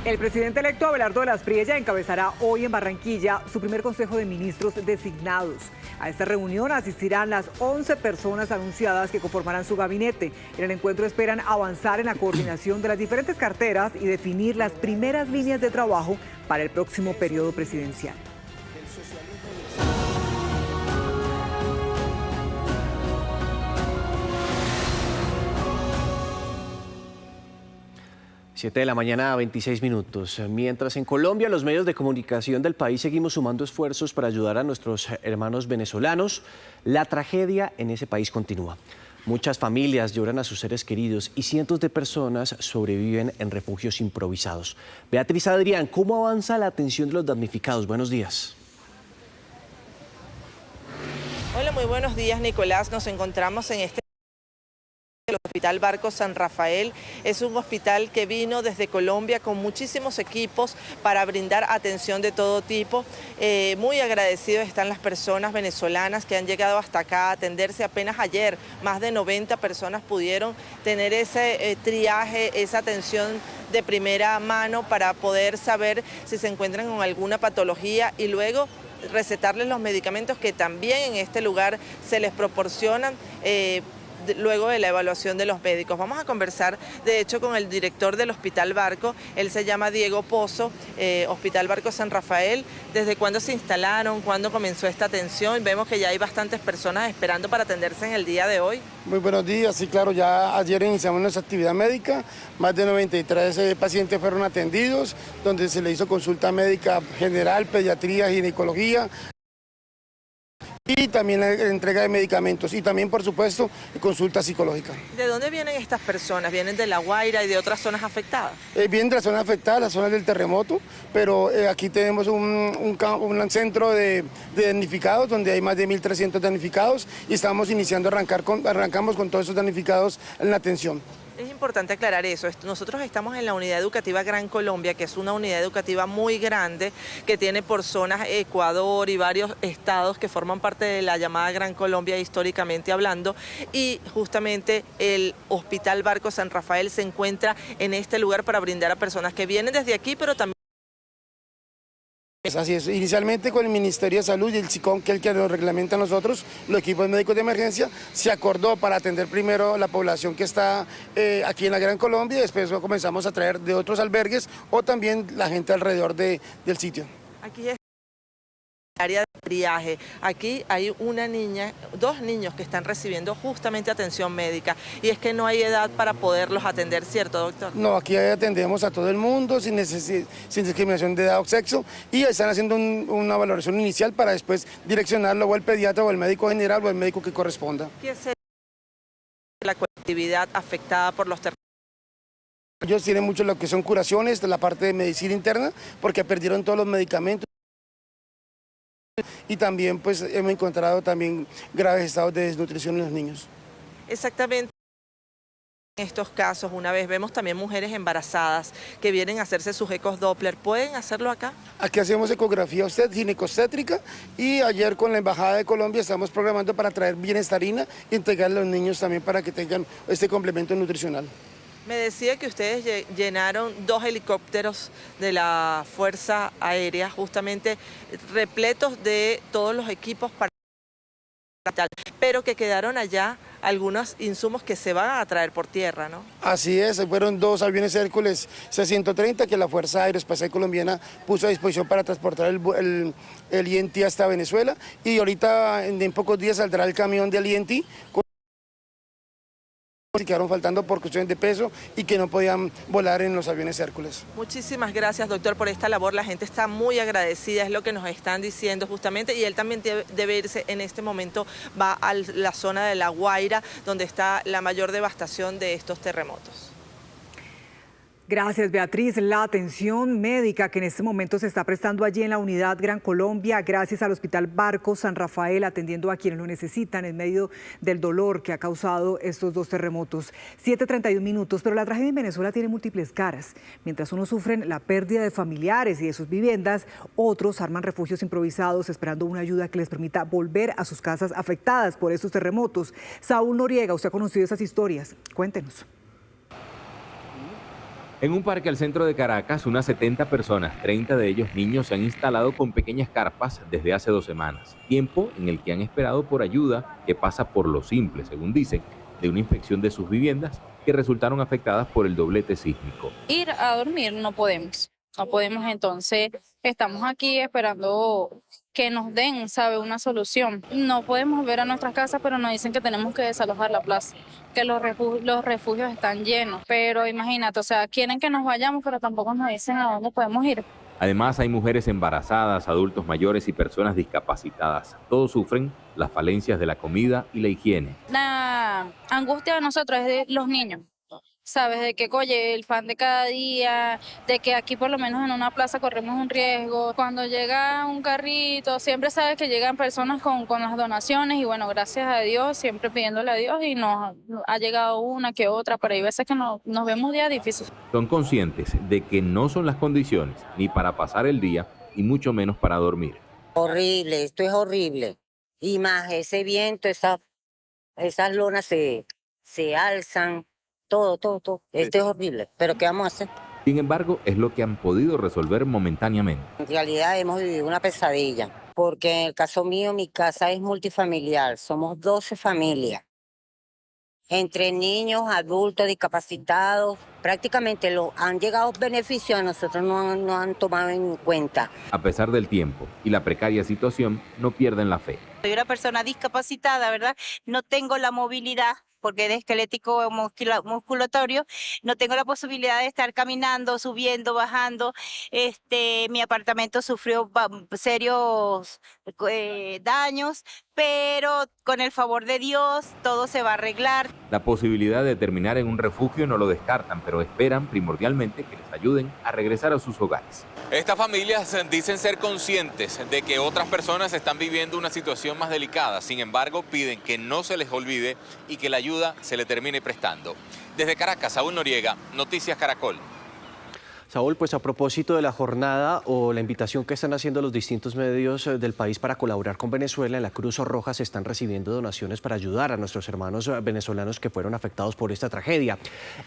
el presidente electo Abelardo de la Espriella encabezará hoy en Barranquilla su primer Consejo de Ministros designados. A esta reunión asistirán las 11 personas anunciadas que conformarán su gabinete. En el encuentro esperan avanzar en la coordinación de las diferentes carteras y definir las primeras líneas de trabajo para el próximo periodo presidencial. 7 de la mañana, 26 minutos. Mientras en Colombia los medios de comunicación del país seguimos sumando esfuerzos para ayudar a nuestros hermanos venezolanos, la tragedia en ese país continúa. Muchas familias lloran a sus seres queridos y cientos de personas sobreviven en refugios improvisados. Beatriz Adrián, ¿cómo avanza la atención de los damnificados? Buenos días. Hola, muy buenos días, Nicolás. Nos encontramos en el Hospital Barco San Rafael. Es un hospital que vino desde Colombia con muchísimos equipos para brindar atención de todo tipo. Muy agradecidos están las personas venezolanas que han llegado hasta acá a atenderse. Apenas ayer más de 90 personas pudieron tener ese triaje, esa atención de primera mano para poder saber si se encuentran con alguna patología y luego recetarles los medicamentos que también en este lugar se les proporcionan luego de la evaluación de los médicos. Vamos a conversar, de hecho, con el director del Hospital Barco. Él se llama Diego Pozo, Hospital Barco San Rafael. ¿Desde cuándo se instalaron? ¿Cuándo comenzó esta atención? Vemos que ya hay bastantes personas esperando para atenderse en el día de hoy. Muy buenos días, sí, claro, ya ayer iniciamos nuestra actividad médica. Más de 93 pacientes fueron atendidos, donde se le hizo consulta médica general, pediatría, ginecología, y también la entrega de medicamentos y también, por supuesto, consulta psicológica. ¿De dónde vienen estas personas? ¿Vienen de La Guaira y de otras zonas afectadas? Vienen de las zonas afectadas, las zonas del terremoto, pero aquí tenemos un centro de damnificados donde hay más de 1.300 damnificados y estamos iniciando arrancamos con todos esos damnificados en la atención. Es importante aclarar eso. Nosotros estamos en la Unidad Educativa Gran Colombia, que es una unidad educativa muy grande que tiene por zonas Ecuador y varios estados que forman parte de la llamada Gran Colombia históricamente hablando, y justamente el Hospital Barco San Rafael se encuentra en este lugar para brindar a personas que vienen desde aquí, pero también... Así es, inicialmente con el Ministerio de Salud y el SICON, que es el que lo reglamenta a nosotros, los equipos médicos de emergencia, se acordó para atender primero la población que está aquí en la Gran Colombia y después comenzamos a traer de otros albergues o también la gente alrededor del sitio. Aquí es área de triaje. Aquí hay una niña, dos niños que están recibiendo justamente atención médica y es que no hay edad para poderlos atender, ¿cierto, doctor? No, aquí atendemos a todo el mundo sin discriminación de edad o sexo y están haciendo una valoración inicial para después direccionarlo o al pediatra o al médico general o al médico que corresponda. ¿Qué es la colectividad afectada por los terremotos? Ellos tienen mucho lo que son curaciones de la parte de medicina interna porque perdieron todos los medicamentos. Y también pues hemos encontrado también graves estados de desnutrición en los niños. Exactamente. En estos casos, una vez vemos también mujeres embarazadas que vienen a hacerse sus ecos Doppler, ¿pueden hacerlo acá? Aquí hacemos ecografía ginecostétrica y ayer con la Embajada de Colombia estamos programando para traer Bienestarina y entregarle a los niños también para que tengan este complemento nutricional. Me decía que ustedes llenaron 2 helicópteros de la Fuerza Aérea, justamente repletos de todos los equipos para pero que quedaron allá algunos insumos que se van a traer por tierra, ¿no? Así es, fueron 2 aviones Hércules C-130 que la Fuerza Aeroespacial Colombiana puso a disposición para transportar el INT hasta Venezuela, y ahorita en pocos días saldrá el camión del INT que quedaron faltando por cuestiones de peso y que no podían volar en los aviones Hércules. Muchísimas gracias, doctor, por esta labor. La gente está muy agradecida, es lo que nos están diciendo justamente, y él también debe irse en este momento, va a la zona de La Guaira, donde está la mayor devastación de estos terremotos. Gracias, Beatriz. La atención médica que en este momento se está prestando allí en la unidad Gran Colombia, gracias al Hospital Barcos San Rafael, atendiendo a quienes lo necesitan en medio del dolor que ha causado estos 2 terremotos. 7:31, pero la tragedia en Venezuela tiene múltiples caras. Mientras unos sufren la pérdida de familiares y de sus viviendas, otros arman refugios improvisados esperando una ayuda que les permita volver a sus casas afectadas por estos terremotos. Saúl Noriega, usted ha conocido esas historias. Cuéntenos. En un parque al centro de Caracas, unas 70 personas, 30 de ellos niños, se han instalado con pequeñas carpas desde hace 2 semanas. Tiempo en el que han esperado por ayuda que pasa por lo simple, según dicen, de una inspección de sus viviendas que resultaron afectadas por el doblete sísmico. Ir a dormir no podemos, entonces estamos aquí esperando que nos den, una solución. No podemos ver a nuestras casas, pero nos dicen que tenemos que desalojar la plaza, que los refugios están llenos. Pero imagínate, quieren que nos vayamos, pero tampoco nos dicen a dónde podemos ir. Además, hay mujeres embarazadas, adultos mayores y personas discapacitadas. Todos sufren las falencias de la comida y la higiene. La angustia de nosotros es de los niños. Sabes, de que, oye, el pan de cada día, de que aquí por lo menos en una plaza corremos un riesgo. Cuando llega un carrito, siempre sabes que llegan personas con las donaciones y bueno, gracias a Dios, siempre pidiéndole a Dios y nos ha llegado una que otra, pero hay veces que nos vemos días difíciles. Son conscientes de que no son las condiciones ni para pasar el día y mucho menos para dormir. Horrible, esto es horrible. Y más ese viento, esas lonas se alzan. Todo. Esto es horrible, pero ¿qué vamos a hacer? Sin embargo, es lo que han podido resolver momentáneamente. En realidad hemos vivido una pesadilla, porque en el caso mío, mi casa es multifamiliar, somos 12 familias. Entre niños, adultos, discapacitados, prácticamente han llegado beneficios, a nosotros no han tomado en cuenta. A pesar del tiempo y la precaria situación, no pierden la fe. Soy una persona discapacitada, ¿verdad? No tengo la movilidad, porque de esquelético musculatorio, no tengo la posibilidad de estar caminando, subiendo, bajando. Mi apartamento sufrió serios daños, pero con el favor de Dios todo se va a arreglar. La posibilidad de terminar en un refugio no lo descartan, pero esperan primordialmente que les ayuden a regresar a sus hogares. Estas familias dicen ser conscientes de que otras personas están viviendo una situación más delicada. Sin embargo, piden que no se les olvide y que la ayuda se le termine prestando. Desde Caracas, Saúl Noriega, Noticias Caracol. Saúl, pues a propósito de la jornada o la invitación que están haciendo los distintos medios del país para colaborar con Venezuela, en la Cruz Roja se están recibiendo donaciones para ayudar a nuestros hermanos venezolanos que fueron afectados por esta tragedia.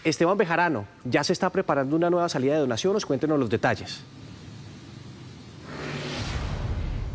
Esteban Bejarano, ¿ya se está preparando una nueva salida de donaciones? Cuéntenos los detalles.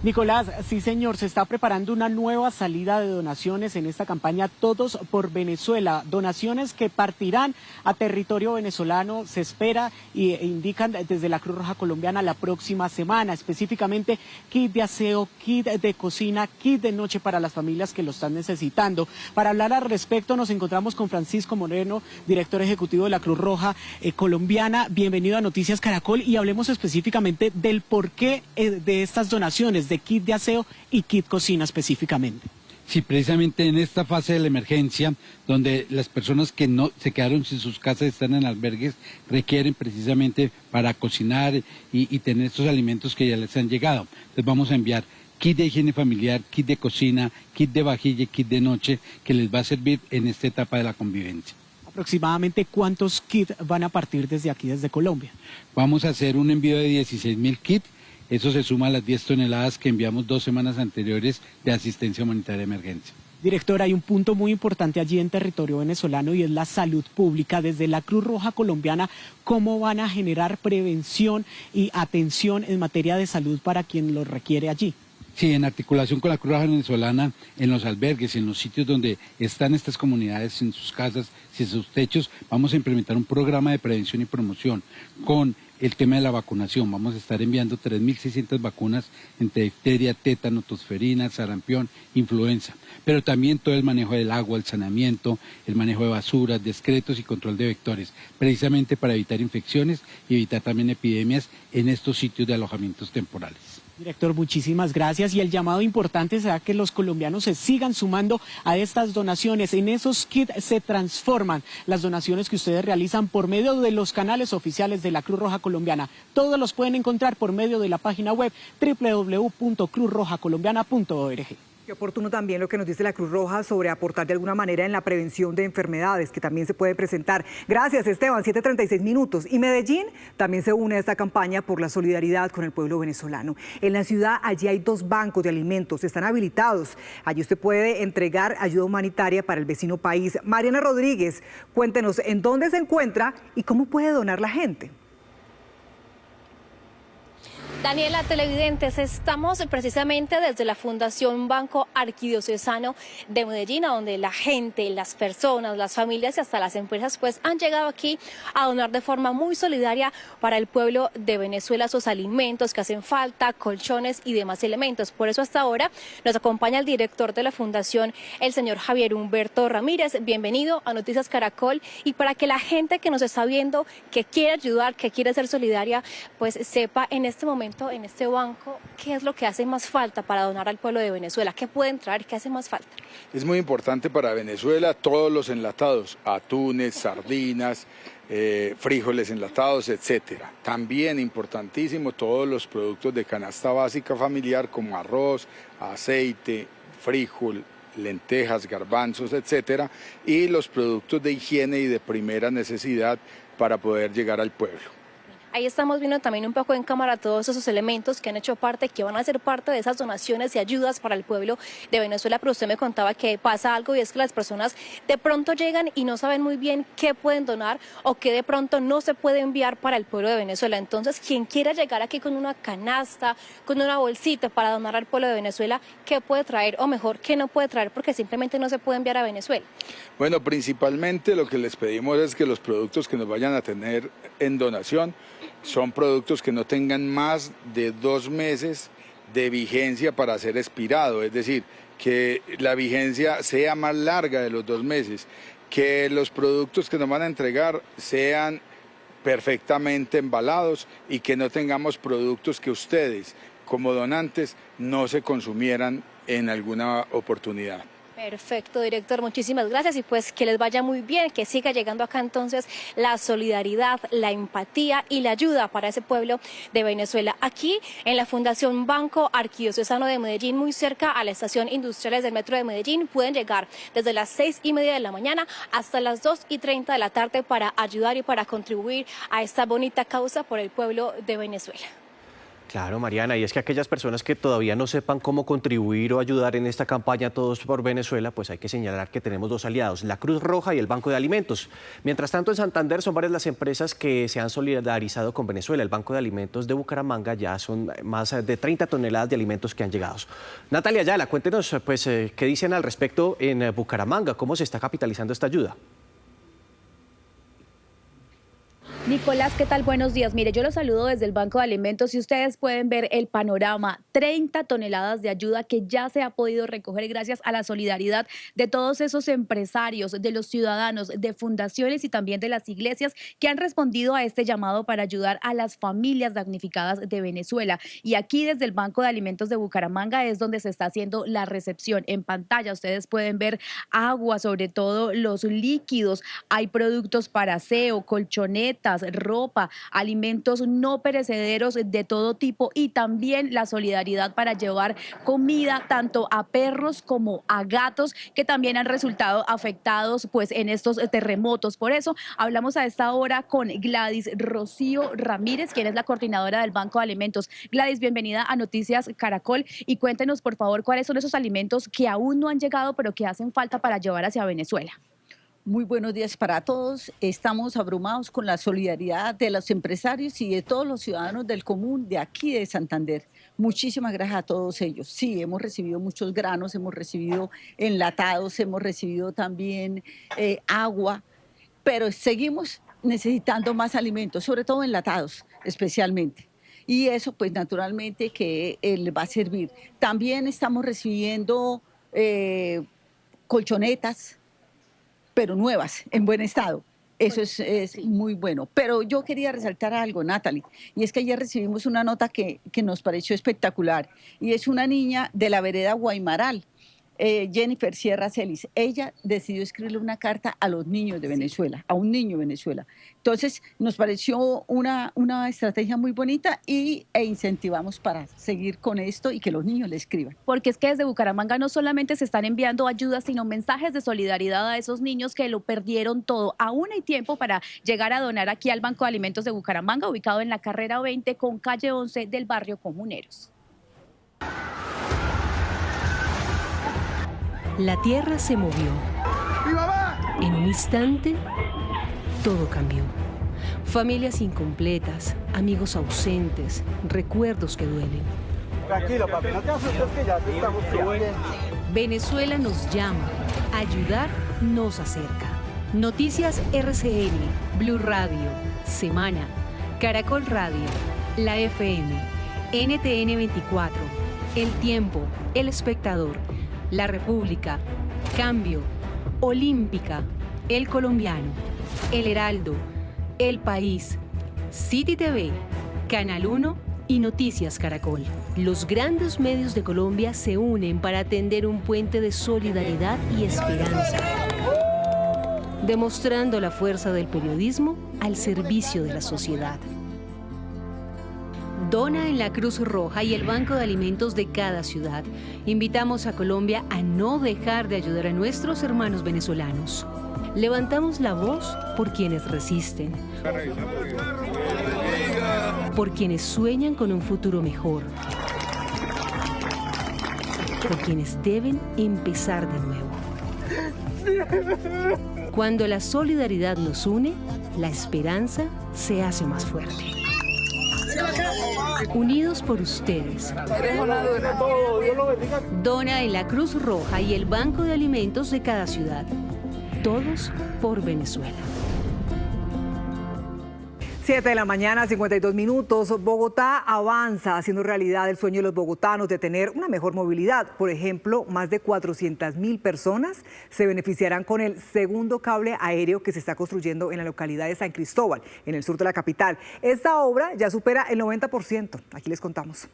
Nicolás, sí señor, se está preparando una nueva salida de donaciones en esta campaña Todos por Venezuela. Donaciones que partirán a territorio venezolano, se espera e indican desde la Cruz Roja Colombiana la próxima semana. Específicamente kit de aseo, kit de cocina, kit de noche para las familias que lo están necesitando. Para hablar al respecto nos encontramos con Francisco Moreno, director ejecutivo de la Cruz Roja Colombiana. Bienvenido a Noticias Caracol y hablemos específicamente del porqué de estas donaciones de kit de aseo y kit cocina específicamente. Sí, precisamente en esta fase de la emergencia, donde las personas que no se quedaron sin sus casas, están en albergues, requieren precisamente para cocinar y tener estos alimentos que ya les han llegado. Entonces vamos a enviar kit de higiene familiar, kit de cocina, kit de vajilla, kit de noche, que les va a servir en esta etapa de la convivencia. ¿Aproximadamente cuántos kits van a partir desde aquí, desde Colombia? Vamos a hacer un envío de 16.000 kits. Eso se suma a las 10 toneladas que enviamos 2 semanas anteriores de asistencia humanitaria de emergencia. Director, hay un punto muy importante allí en territorio venezolano y es la salud pública. Desde la Cruz Roja Colombiana, ¿cómo van a generar prevención y atención en materia de salud para quien lo requiere allí? Sí, en articulación con la Cruz Roja Venezolana, en los albergues, en los sitios donde están estas comunidades, en sus casas, en sus techos, vamos a implementar un programa de prevención y promoción con el tema de la vacunación. Vamos a estar enviando 3.600 vacunas entre difteria, tétano, tosferina, sarampión, influenza, pero también todo el manejo del agua, el saneamiento, el manejo de basuras, de excretos y control de vectores, precisamente para evitar infecciones y evitar también epidemias en estos sitios de alojamientos temporales. Director, muchísimas gracias. Y el llamado importante será que los colombianos se sigan sumando a estas donaciones. En esos kits se transforman las donaciones que ustedes realizan por medio de los canales oficiales de la Cruz Roja Colombiana. Todos los pueden encontrar por medio de la página web www.cruzrojacolombiana.org. Qué oportuno también lo que nos dice la Cruz Roja sobre aportar de alguna manera en la prevención de enfermedades que también se puede presentar. Gracias, Esteban, 7:36 minutos. Y Medellín también se une a esta campaña por la solidaridad con el pueblo venezolano. En la ciudad allí hay 2 bancos de alimentos, están habilitados. Allí usted puede entregar ayuda humanitaria para el vecino país. Mariana Rodríguez, cuéntenos en dónde se encuentra y cómo puede donar la gente. Daniela, televidentes, estamos precisamente desde la Fundación Banco Arquidiocesano de Medellín, donde la gente, las personas, las familias y hasta las empresas pues han llegado aquí a donar de forma muy solidaria para el pueblo de Venezuela esos alimentos que hacen falta, colchones y demás elementos. Por eso hasta ahora nos acompaña el director de la Fundación, el señor Javier Humberto Ramírez. Bienvenido a Noticias Caracol, y para que la gente que nos está viendo, que quiere ayudar, que quiere ser solidaria, pues sepa en este momento, en este banco, qué es lo que hace más falta para donar al pueblo de Venezuela, qué pueden traer, qué hace más falta. Es muy importante para Venezuela todos los enlatados, atunes, sardinas, frijoles enlatados, etcétera. También importantísimo todos los productos de canasta básica familiar como arroz, aceite, frijol, lentejas, garbanzos, etcétera, y los productos de higiene y de primera necesidad para poder llegar al pueblo. Ahí estamos viendo también un poco en cámara todos esos elementos que han hecho parte, que van a ser parte de esas donaciones y ayudas para el pueblo de Venezuela. Pero usted me contaba que pasa algo, y es que las personas de pronto llegan y no saben muy bien qué pueden donar o qué de pronto no se puede enviar para el pueblo de Venezuela. Entonces, quien quiera llegar aquí con una canasta, con una bolsita para donar al pueblo de Venezuela, ¿qué puede traer? O mejor, ¿qué no puede traer? Porque simplemente no se puede enviar a Venezuela. Bueno, principalmente lo que les pedimos es que los productos que nos vayan a tener en donación son productos que no tengan más de 2 meses de vigencia para ser expirado, es decir, que la vigencia sea más larga de los 2 meses, que los productos que nos van a entregar sean perfectamente embalados y que no tengamos productos que ustedes, como donantes, no se consumieran en alguna oportunidad. Perfecto, director, muchísimas gracias, y pues que les vaya muy bien, que siga llegando acá entonces la solidaridad, la empatía y la ayuda para ese pueblo de Venezuela. Aquí en la Fundación Banco Arquidiocesano de Medellín, muy cerca a la estación Industriales del Metro de Medellín, pueden llegar desde las 6:30 de la mañana hasta las 2:30 de la tarde para ayudar y para contribuir a esta bonita causa por el pueblo de Venezuela. Claro, Mariana, y es que aquellas personas que todavía no sepan cómo contribuir o ayudar en esta campaña Todos por Venezuela, pues hay que señalar que tenemos 2 aliados, la Cruz Roja y el Banco de Alimentos. Mientras tanto, en Santander son varias las empresas que se han solidarizado con Venezuela. El Banco de Alimentos de Bucaramanga ya son más de 30 toneladas de alimentos que han llegado. Natalia Ayala, cuéntenos pues, qué dicen al respecto en Bucaramanga, cómo se está capitalizando esta ayuda. Nicolás, ¿qué tal? Buenos días. Mire, yo los saludo desde el Banco de Alimentos y ustedes pueden ver el panorama. 30 toneladas de ayuda que ya se ha podido recoger gracias a la solidaridad de todos esos empresarios, de los ciudadanos, de fundaciones y también de las iglesias que han respondido a este llamado para ayudar a las familias damnificadas de Venezuela. Y aquí desde el Banco de Alimentos de Bucaramanga es donde se está haciendo la recepción. En pantalla ustedes pueden ver agua, sobre todo los líquidos. Hay productos para aseo, colchonetas, frutas, ropa, alimentos no perecederos de todo tipo y también la solidaridad para llevar comida tanto a perros como a gatos que también han resultado afectados pues en estos terremotos. Por eso hablamos a esta hora con Gladys Rocío Ramírez, quien es la coordinadora del Banco de Alimentos. Gladys, bienvenida a Noticias Caracol y cuéntenos por favor cuáles son esos alimentos que aún no han llegado pero que hacen falta para llevar hacia Venezuela. Muy buenos días para todos. Estamos abrumados con la solidaridad de los empresarios y de todos los ciudadanos del común de aquí de Santander. Muchísimas gracias a todos ellos. Sí, hemos recibido muchos granos, hemos recibido enlatados, hemos recibido también agua, pero seguimos necesitando más alimentos, sobre todo enlatados especialmente. Y eso pues naturalmente que les va a servir. También estamos recibiendo colchonetas, pero nuevas, en buen estado. Eso es muy bueno. Pero yo quería resaltar algo, Natalie, y es que ayer recibimos una nota que nos pareció espectacular, y es una niña de la vereda Guaymaral, Jennifer Sierra Celis. Ella decidió escribirle una carta a los niños de Venezuela, a un niño de Venezuela. Entonces, nos pareció una estrategia muy bonita e incentivamos para seguir con esto y que los niños le escriban. Porque es que desde Bucaramanga no solamente se están enviando ayudas, sino mensajes de solidaridad a esos niños que lo perdieron todo. Aún hay tiempo para llegar a donar aquí al Banco de Alimentos de Bucaramanga, ubicado en la carrera 20 con calle 11 del barrio Comuneros. La tierra se movió. En un instante, todo cambió. Familias incompletas, amigos ausentes, recuerdos que duelen. Tranquilo, papi, no te asustes que ya te estamos bien. Venezuela nos llama, ayudar nos acerca. Noticias RCN, Blue Radio, Semana, Caracol Radio, La FM, NTN 24, El Tiempo, El Espectador, La República, Cambio, Olímpica, El Colombiano, El Heraldo, El País, City TV, Canal 1 y Noticias Caracol. Los grandes medios de Colombia se unen para tender un puente de solidaridad y esperanza, demostrando la fuerza del periodismo al servicio de la sociedad. Dona en la Cruz Roja y el Banco de Alimentos de cada ciudad. Invitamos a Colombia a no dejar de ayudar a nuestros hermanos venezolanos. Levantamos la voz por quienes resisten, por quienes sueñan con un futuro mejor, por quienes deben empezar de nuevo. Cuando la solidaridad nos une, la esperanza se hace más fuerte. Unidos por ustedes. Dona en la Cruz Roja y el Banco de Alimentos de cada ciudad. Todos por Venezuela. 7 de la mañana, 52 minutos. Bogotá avanza haciendo realidad el sueño de los bogotanos de tener una mejor movilidad. Por ejemplo, más de 400.000 personas se beneficiarán con el segundo cable aéreo que se está construyendo en la localidad de San Cristóbal, en el sur de la capital. Esta obra ya supera el 90%. Aquí les contamos.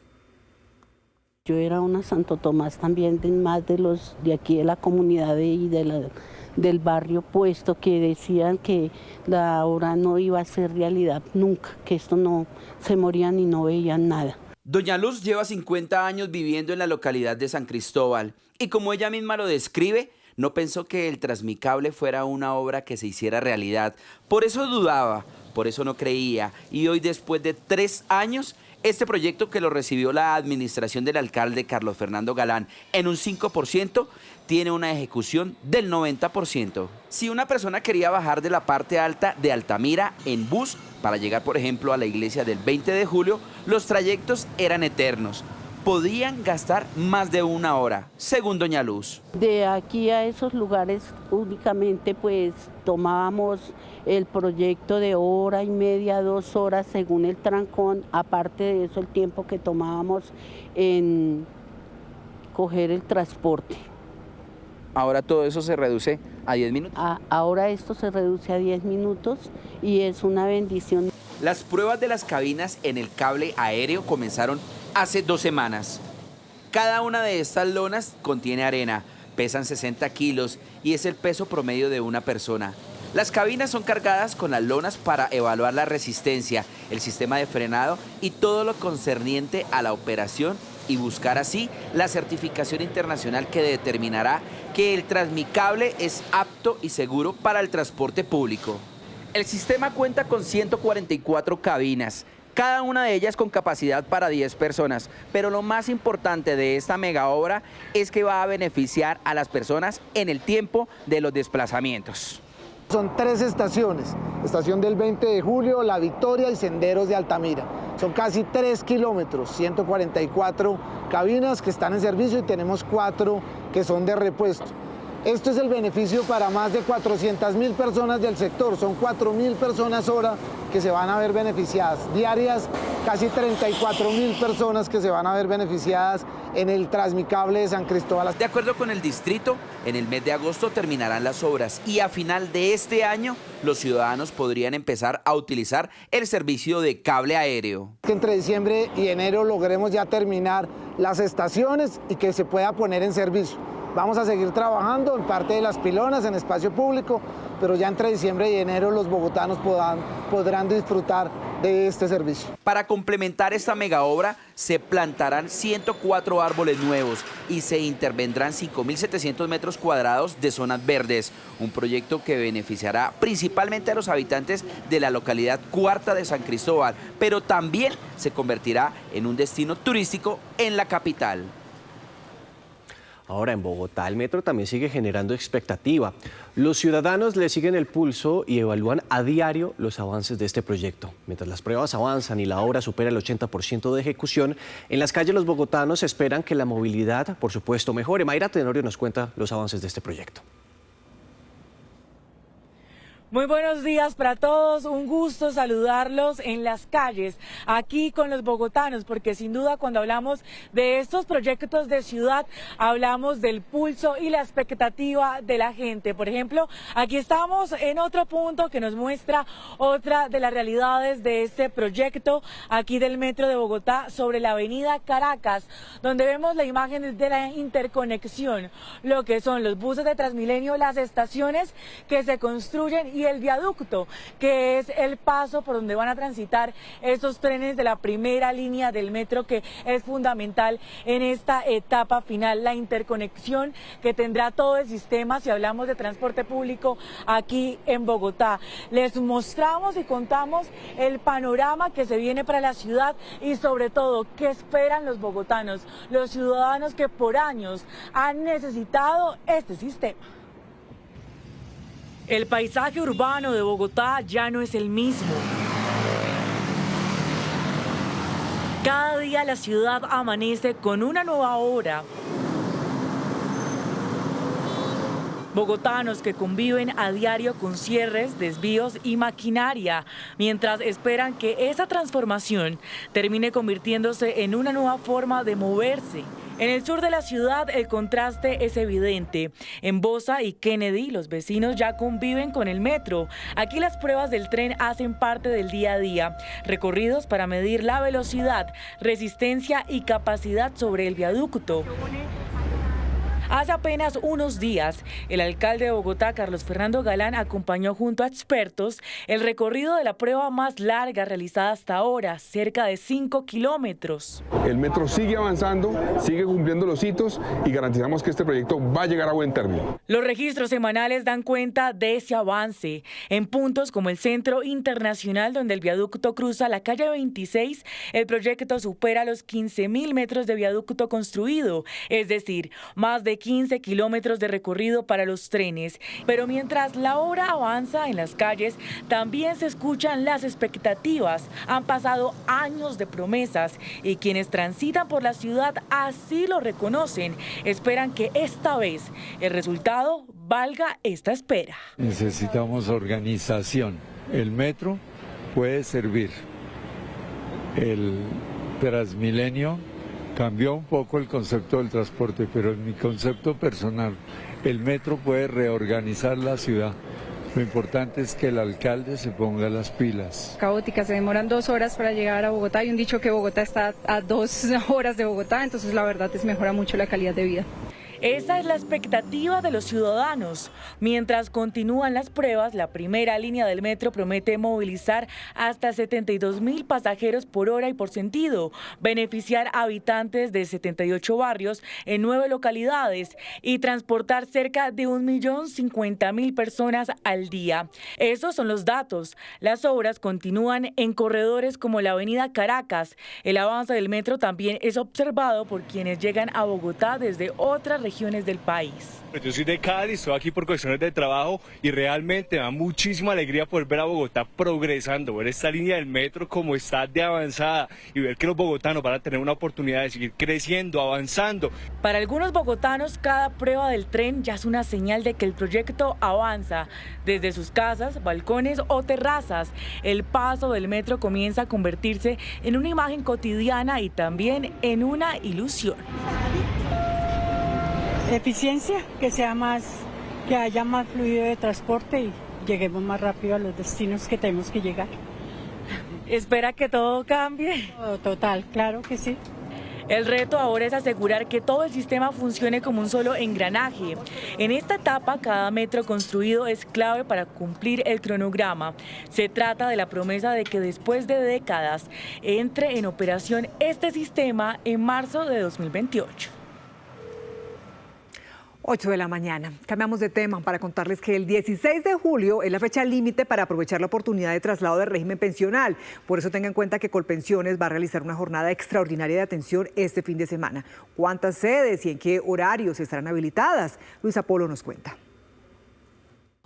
Yo era una Santo Tomás también de aquí de la comunidad del barrio Puesto, que decían que la obra no iba a ser realidad nunca, que esto no se morían y no veían nada. Doña Luz lleva 50 años viviendo en la localidad de San Cristóbal y como ella misma lo describe, no pensó que el Transmicable fuera una obra que se hiciera realidad. Por eso dudaba, por eso no creía y hoy después de 3 años, este proyecto que lo recibió la administración del alcalde Carlos Fernando Galán en un 5%, tiene una ejecución del 90%. Si una persona quería bajar de la parte alta de Altamira en bus para llegar, por ejemplo, a la iglesia del 20 de julio, los trayectos eran eternos. Podían gastar más de 1 hora, según doña Luz. De aquí a esos lugares únicamente pues tomábamos el proyecto de 1:30, 2 horas según el trancón, aparte de eso el tiempo que tomábamos en coger el transporte. Ahora todo eso se reduce a 10 minutos. Ahora esto se reduce a 10 minutos y es una bendición. Las pruebas de las cabinas en el cable aéreo comenzaron hace 2 semanas. Cada una de estas lonas contiene arena, pesan 60 kilos y es el peso promedio de una persona. Las cabinas son cargadas con las lonas para evaluar la resistencia, el sistema de frenado y todo lo concerniente a la operación y buscar así la certificación internacional que determinará que el Transmicable es apto y seguro para el transporte público. El sistema cuenta con 144 cabinas, cada una de ellas con capacidad para 10 personas, pero lo más importante de esta mega obra es que va a beneficiar a las personas en el tiempo de los desplazamientos. Son 3 estaciones, estación del 20 de julio, La Victoria y Senderos de Altamira. Son casi 3 kilómetros, 144 cabinas que están en servicio y tenemos 4 que son de repuesto. Esto es el beneficio para más de 400.000 personas del sector, son 4.000 personas hora que se van a ver beneficiadas. Diarias, casi 34.000 personas que se van a ver beneficiadas en el Transmicable de San Cristóbal. De acuerdo con el distrito, en el mes de agosto terminarán las obras y a final de este año los ciudadanos podrían empezar a utilizar el servicio de cable aéreo. Que entre diciembre y enero logremos ya terminar las estaciones y que se pueda poner en servicio. Vamos a seguir trabajando en parte de las pilonas, en espacio público, pero ya entre diciembre y enero los bogotanos podrán disfrutar de este servicio. Para complementar esta mega obra, se plantarán 104 árboles nuevos y se intervendrán 5.700 metros cuadrados de zonas verdes, un proyecto que beneficiará principalmente a los habitantes de la localidad cuarta de San Cristóbal, pero también se convertirá en un destino turístico en la capital. Ahora en Bogotá el metro también sigue generando expectativa. Los ciudadanos le siguen el pulso y evalúan a diario los avances de este proyecto. Mientras las pruebas avanzan y la obra supera el 80% de ejecución, en las calles los bogotanos esperan que la movilidad, por supuesto, mejore. Mayra Tenorio nos cuenta los avances de este proyecto. Muy buenos días para todos, un gusto saludarlos en las calles, aquí con los bogotanos, porque sin duda cuando hablamos de estos proyectos de ciudad, hablamos del pulso y la expectativa de la gente. Por ejemplo, aquí estamos en otro punto que nos muestra otra de las realidades de este proyecto, aquí del Metro de Bogotá, sobre la avenida Caracas, donde vemos la imagen de la interconexión, lo que son los buses de Transmilenio, las estaciones que se construyen y el viaducto, que es el paso por donde van a transitar estos trenes de la primera línea del metro, que es fundamental en esta etapa final, la interconexión que tendrá todo el sistema si hablamos de transporte público aquí en Bogotá. Les mostramos y contamos el panorama que se viene para la ciudad y sobre todo qué esperan los bogotanos, los ciudadanos que por años han necesitado este sistema. El paisaje urbano de Bogotá ya no es el mismo. Cada día la ciudad amanece con una nueva obra. Bogotanos que conviven a diario con cierres, desvíos y maquinaria, mientras esperan que esa transformación termine convirtiéndose en una nueva forma de moverse. En el sur de la ciudad el contraste es evidente. En Bosa y Kennedy los vecinos ya conviven con el metro. Aquí las pruebas del tren hacen parte del día a día. Recorridos para medir la velocidad, resistencia y capacidad sobre el viaducto. Hace apenas unos días, el alcalde de Bogotá, Carlos Fernando Galán, acompañó junto a expertos el recorrido de la prueba más larga realizada hasta ahora, cerca de 5 kilómetros. El metro sigue avanzando, sigue cumpliendo los hitos y garantizamos que este proyecto va a llegar a buen término. Los registros semanales dan cuenta de ese avance. En puntos como el Centro Internacional, donde el viaducto cruza la calle 26, el proyecto supera los 15.000 metros de viaducto construido, es decir, más de 15 kilómetros de recorrido para los trenes. Pero mientras la obra avanza en las calles, también se escuchan las expectativas. Han pasado años de promesas y quienes transitan por la ciudad así lo reconocen. Esperan que esta vez el resultado valga esta espera. Necesitamos organización. El metro puede servir. El Transmilenio cambió un poco el concepto del transporte, pero en mi concepto personal, el metro puede reorganizar la ciudad. Lo importante es que el alcalde se ponga las pilas. Caótica, se demoran 2 horas para llegar a Bogotá. Hay un dicho que Bogotá está a 2 horas de Bogotá, entonces la verdad es mejora mucho la calidad de vida. Esa es la expectativa de los ciudadanos. Mientras continúan las pruebas, la primera línea del metro promete movilizar hasta 72.000 pasajeros por hora y por sentido, beneficiar a habitantes de 78 barrios en 9 localidades y transportar cerca de 1.050.000 personas al día. Esos son los datos. Las obras continúan en corredores como la avenida Caracas. El avance del metro también es observado por quienes llegan a Bogotá desde otras regiones del país. Yo soy de Cali, estoy aquí por cuestiones de trabajo y realmente me da muchísima alegría poder ver a Bogotá progresando, ver esta línea del metro como está de avanzada y ver que los bogotanos van a tener una oportunidad de seguir creciendo, avanzando. Para algunos bogotanos, cada prueba del tren ya es una señal de que el proyecto avanza. Desde sus casas, balcones o terrazas, el paso del metro comienza a convertirse en una imagen cotidiana y también en una ilusión. Eficiencia, que haya más fluido de transporte y lleguemos más rápido a los destinos que tenemos que llegar. ¿Espera que todo cambie? Total, claro que sí. El reto ahora es asegurar que todo el sistema funcione como un solo engranaje. En esta etapa, cada metro construido es clave para cumplir el cronograma. Se trata de la promesa de que después de décadas entre en operación este sistema en marzo de 2028. 8 de la mañana. Cambiamos de tema para contarles que el 16 de julio es la fecha límite para aprovechar la oportunidad de traslado del régimen pensional. Por eso tenga en cuenta que Colpensiones va a realizar una jornada extraordinaria de atención este fin de semana. ¿Cuántas sedes y en qué horarios estarán habilitadas? Luisa Polo nos cuenta.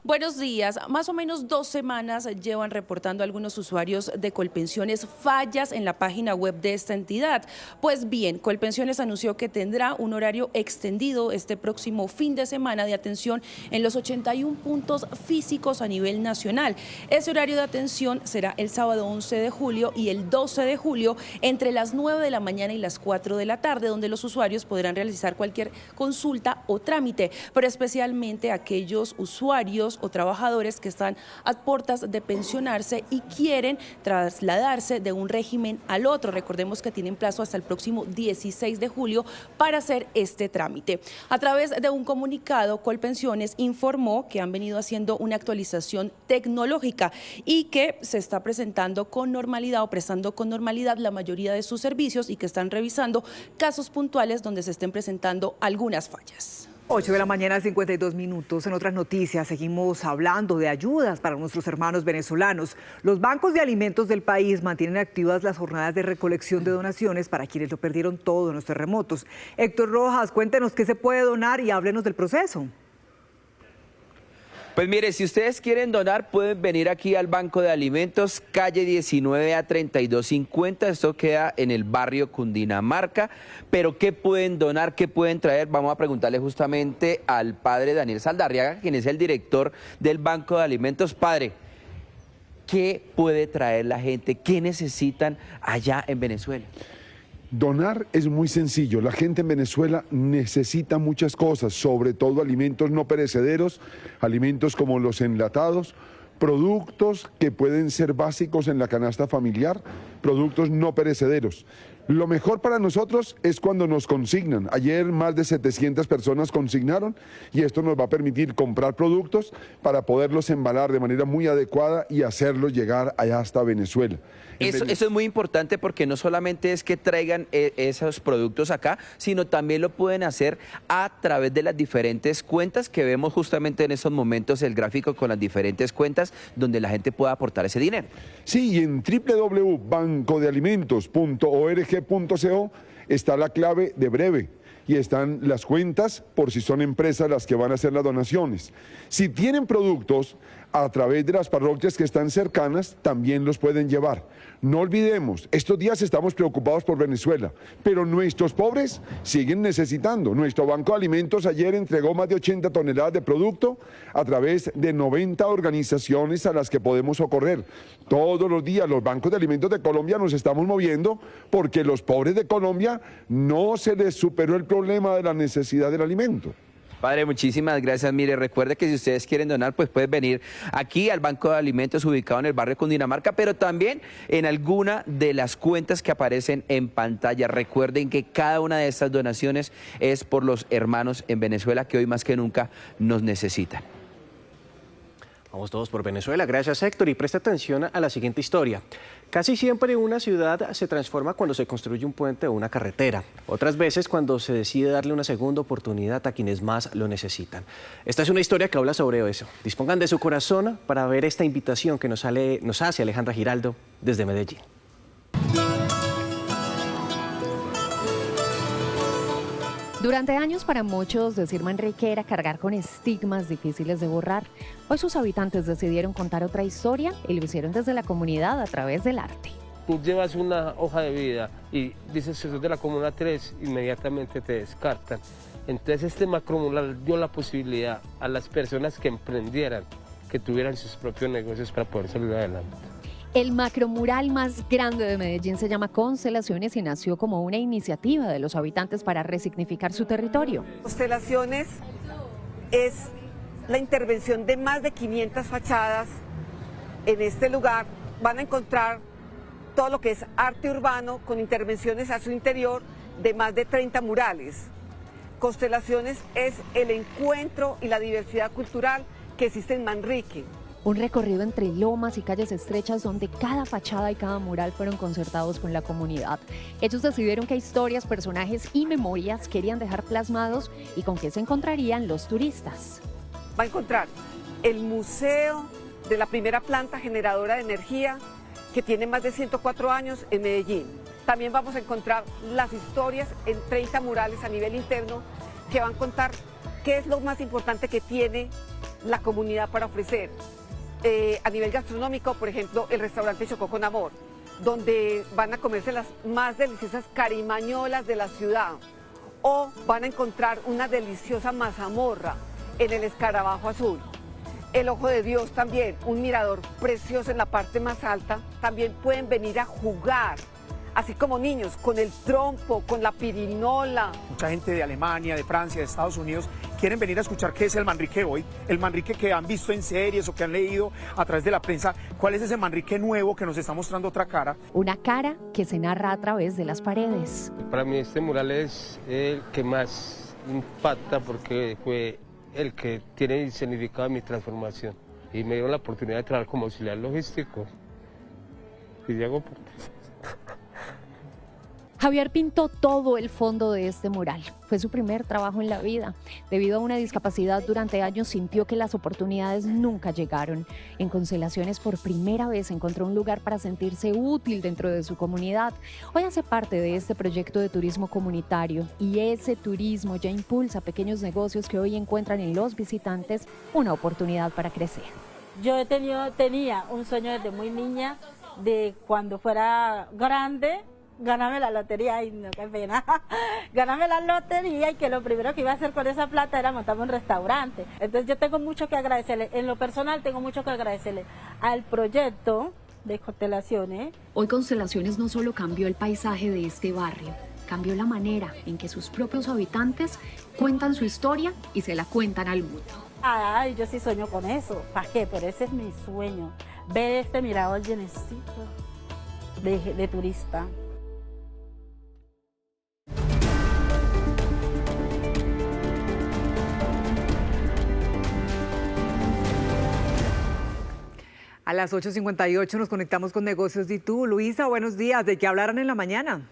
Buenos días. Más o menos 2 semanas llevan reportando algunos usuarios de Colpensiones fallas en la página web de esta entidad. Pues bien, Colpensiones anunció que tendrá un horario extendido este próximo fin de semana de atención en los 81 puntos físicos a nivel nacional. Ese horario de atención será el sábado 11 de julio y el 12 de julio entre las 9 de la mañana y las 4 de la tarde, donde los usuarios podrán realizar cualquier consulta o trámite, pero especialmente aquellos usuarios o trabajadores que están a puertas de pensionarse y quieren trasladarse de un régimen al otro. Recordemos que tienen plazo hasta el próximo 16 de julio para hacer este trámite. A través de un comunicado, Colpensiones informó que han venido haciendo una actualización tecnológica y que se está presentando con normalidad o prestando con normalidad la mayoría de sus servicios y que están revisando casos puntuales donde se estén presentando algunas fallas. 8 de la mañana, 52 minutos. En otras noticias, seguimos hablando de ayudas para nuestros hermanos venezolanos. Los bancos de alimentos del país mantienen activas las jornadas de recolección de donaciones para quienes lo perdieron todo en los terremotos. Héctor Rojas, cuéntenos qué se puede donar y háblenos del proceso. Pues mire, si ustedes quieren donar, pueden venir aquí al Banco de Alimentos, calle 19 a 3250. Esto queda en el barrio Cundinamarca. Pero ¿qué pueden donar? ¿Qué pueden traer? Vamos a preguntarle justamente al padre Daniel Saldarriaga, quien es el director del Banco de Alimentos. Padre, ¿qué puede traer la gente? ¿Qué necesitan allá en Venezuela? Donar es muy sencillo. La gente en Venezuela necesita muchas cosas, sobre todo alimentos no perecederos, alimentos como los enlatados, productos que pueden ser básicos en la canasta familiar, productos no perecederos. Lo mejor para nosotros es cuando nos consignan. Ayer más de 700 personas consignaron y esto nos va a permitir comprar productos para poderlos embalar de manera muy adecuada y hacerlos llegar allá hasta Venezuela. Eso es muy importante porque no solamente es que traigan esos productos acá, sino también lo pueden hacer a través de las diferentes cuentas que vemos justamente en estos momentos, el gráfico con las diferentes cuentas donde la gente pueda aportar ese dinero. Sí, y en www.bancodealimentos.org.co está la clave de breve y están las cuentas por si son empresas las que van a hacer las donaciones. Si tienen productos a través de las parroquias que están cercanas, también los pueden llevar. No olvidemos, estos días estamos preocupados por Venezuela, pero nuestros pobres siguen necesitando. Nuestro Banco de Alimentos ayer entregó más de 80 toneladas de producto a través de 90 organizaciones a las que podemos socorrer. Todos los días los bancos de alimentos de Colombia nos estamos moviendo porque los pobres de Colombia no se les superó el problema de la necesidad del alimento. Padre, muchísimas gracias. Mire, recuerde que si ustedes quieren donar, pues pueden venir aquí al Banco de Alimentos ubicado en el barrio Cundinamarca, pero también en alguna de las cuentas que aparecen en pantalla. Recuerden que cada una de estas donaciones es por los hermanos en Venezuela que hoy más que nunca nos necesitan. Vamos todos por Venezuela. Gracias, Héctor. Y presta atención a la siguiente historia. Casi siempre una ciudad se transforma cuando se construye un puente o una carretera. Otras veces cuando se decide darle una segunda oportunidad a quienes más lo necesitan. Esta es una historia que habla sobre eso. Dispongan de su corazón para ver esta invitación que nos hace Alejandra Giraldo desde Medellín. Durante años para muchos decir Manrique era cargar con estigmas difíciles de borrar. Hoy sus habitantes decidieron contar otra historia y lo hicieron desde la comunidad a través del arte. Tú llevas una hoja de vida y dices que sos de la comuna 3, inmediatamente te descartan. Entonces este macromural dio la posibilidad a las personas que emprendieran, que tuvieran sus propios negocios para poder salir adelante. El macromural más grande de Medellín se llama Constelaciones y nació como una iniciativa de los habitantes para resignificar su territorio. Constelaciones es la intervención de más de 500 fachadas en este lugar. Van a encontrar todo lo que es arte urbano con intervenciones a su interior de más de 30 murales. Constelaciones es el encuentro y la diversidad cultural que existe en Manrique. Un recorrido entre lomas y calles estrechas donde cada fachada y cada mural fueron concertados con la comunidad. Ellos decidieron qué historias, personajes y memorias querían dejar plasmados y con qué se encontrarían los turistas. Va a encontrar el museo de la primera planta generadora de energía que tiene más de 104 años en Medellín. También vamos a encontrar las historias en 30 murales a nivel interno que van a contar qué es lo más importante que tiene la comunidad para ofrecer. A nivel gastronómico, por ejemplo, el restaurante Chocó con Amor, donde van a comerse las más deliciosas carimañolas de la ciudad, o van a encontrar una deliciosa mazamorra en el Escarabajo Azul. El Ojo de Dios también, un mirador precioso en la parte más alta. También pueden venir a jugar, así como niños, con el trompo, con la pirinola. Mucha gente de Alemania, de Francia, de Estados Unidos quieren venir a escuchar qué es el Manrique hoy, el Manrique que han visto en series o que han leído a través de la prensa. ¿Cuál es ese Manrique nuevo que nos está mostrando otra cara? Una cara que se narra a través de las paredes. Para mí este mural es el que más impacta porque fue el que tiene el significado de mi transformación y me dieron la oportunidad de trabajar como auxiliar logístico y de hago Javier pintó todo el fondo de este mural. Fue su primer trabajo en la vida. Debido a una discapacidad durante años sintió que las oportunidades nunca llegaron. En Constelaciones por primera vez encontró un lugar para sentirse útil dentro de su comunidad. Hoy hace parte de este proyecto de turismo comunitario y ese turismo ya impulsa pequeños negocios que hoy encuentran en los visitantes una oportunidad para crecer. Yo tenía un sueño desde muy niña de cuando fuera grande ganarme la lotería. Ay, no, qué pena. Ganarme la lotería y que lo primero que iba a hacer con esa plata era montarme un restaurante. Entonces yo tengo mucho que agradecerle, en lo personal tengo mucho que agradecerle al proyecto de Constelaciones. Hoy Constelaciones no solo cambió el paisaje de este barrio, cambió la manera en que sus propios habitantes cuentan su historia y se la cuentan al mundo. Ay, yo sí sueño con eso. ¿Para qué? Pero ese es mi sueño. Ver este mirador llenecito de turista. A las 8:58 nos conectamos con Negocios DITU. Luisa, buenos días. ¿De qué hablarán en la mañana?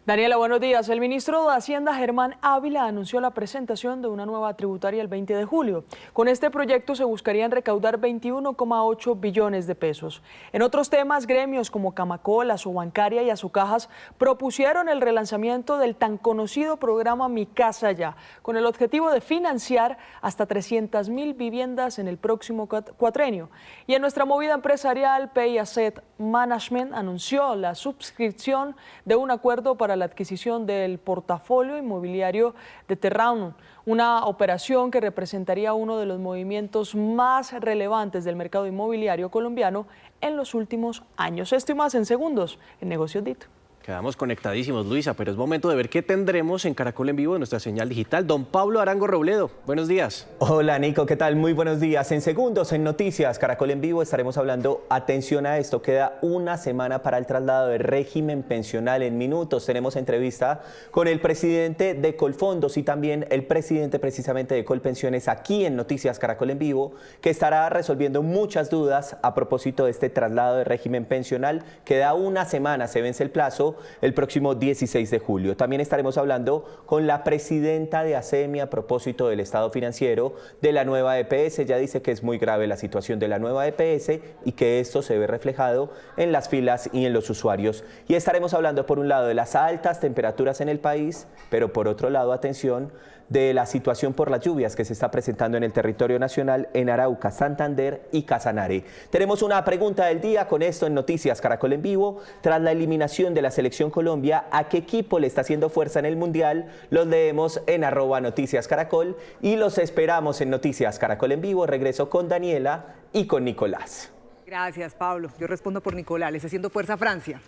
Daniela, buenos días. El ministro de Hacienda, Germán Ávila, anunció la presentación de una nueva tributaria el 20 de julio. Con este proyecto se buscarían recaudar 21,8 billones de pesos. En otros temas, gremios como Camacol, Asobancaria y Asocajas propusieron el relanzamiento del tan conocido programa Mi Casa Ya, con el objetivo de financiar hasta 300.000 viviendas en el próximo cuatrenio. Y en nuestra movida empresarial, Pay Asset Management anunció la suscripción de un acuerdo para la adquisición del portafolio inmobiliario de Terranum, una operación que representaría uno de los movimientos más relevantes del mercado inmobiliario colombiano en los últimos años. Esto y más en segundos en Negocios DITU. Quedamos conectadísimos, Luisa, pero es momento de ver qué tendremos en Caracol en Vivo, en nuestra señal digital. Don Pablo Arango Robledo, buenos días. Hola, Nico, ¿qué tal? Muy buenos días. En segundos, en Noticias Caracol en Vivo, estaremos hablando, atención a esto, queda una semana para el traslado del régimen pensional. En minutos tenemos entrevista con el presidente de Colfondos y también el presidente precisamente de Colpensiones aquí en Noticias Caracol en Vivo, que estará resolviendo muchas dudas a propósito de este traslado de régimen pensional. Queda una semana, se vence el plazo, el próximo 16 de julio. También estaremos hablando con la presidenta de ASEMI a propósito del estado financiero de la nueva EPS. Ya dice que es muy grave la situación de la nueva EPS y que esto se ve reflejado en las filas y en los usuarios. Y estaremos hablando por un lado de las altas temperaturas en el país, pero por otro lado, atención, de la situación por las lluvias que se está presentando en el territorio nacional en Arauca, Santander y Casanare. Tenemos una pregunta del día con esto en Noticias Caracol en Vivo. Tras la eliminación de la Selección Colombia, ¿a qué equipo le está haciendo fuerza en el Mundial? Los leemos en @Noticias Caracol y los esperamos en Noticias Caracol en Vivo. Regreso con Daniela y con Nicolás. Gracias, Pablo. Yo respondo por Nicolás. ¿Le está haciendo fuerza a Francia?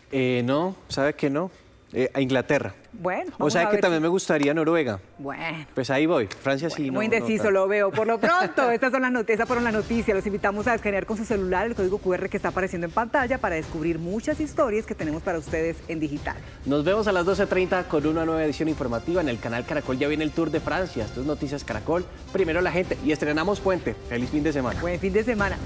No, ¿sabe que no? A Inglaterra. Bueno, o sea que también me gustaría Noruega. Bueno. Pues ahí voy. Francia sí. Muy indeciso, lo veo. Por lo pronto, estas fueron las noticias. Los invitamos a escanear con su celular el código QR que está apareciendo en pantalla para descubrir muchas historias que tenemos para ustedes en digital. Nos vemos a las 12:30 con una nueva edición informativa en el canal Caracol. Ya viene el Tour de Francia. Esto es Noticias Caracol. Primero la gente y estrenamos Puente. Feliz fin de semana. Buen fin de semana.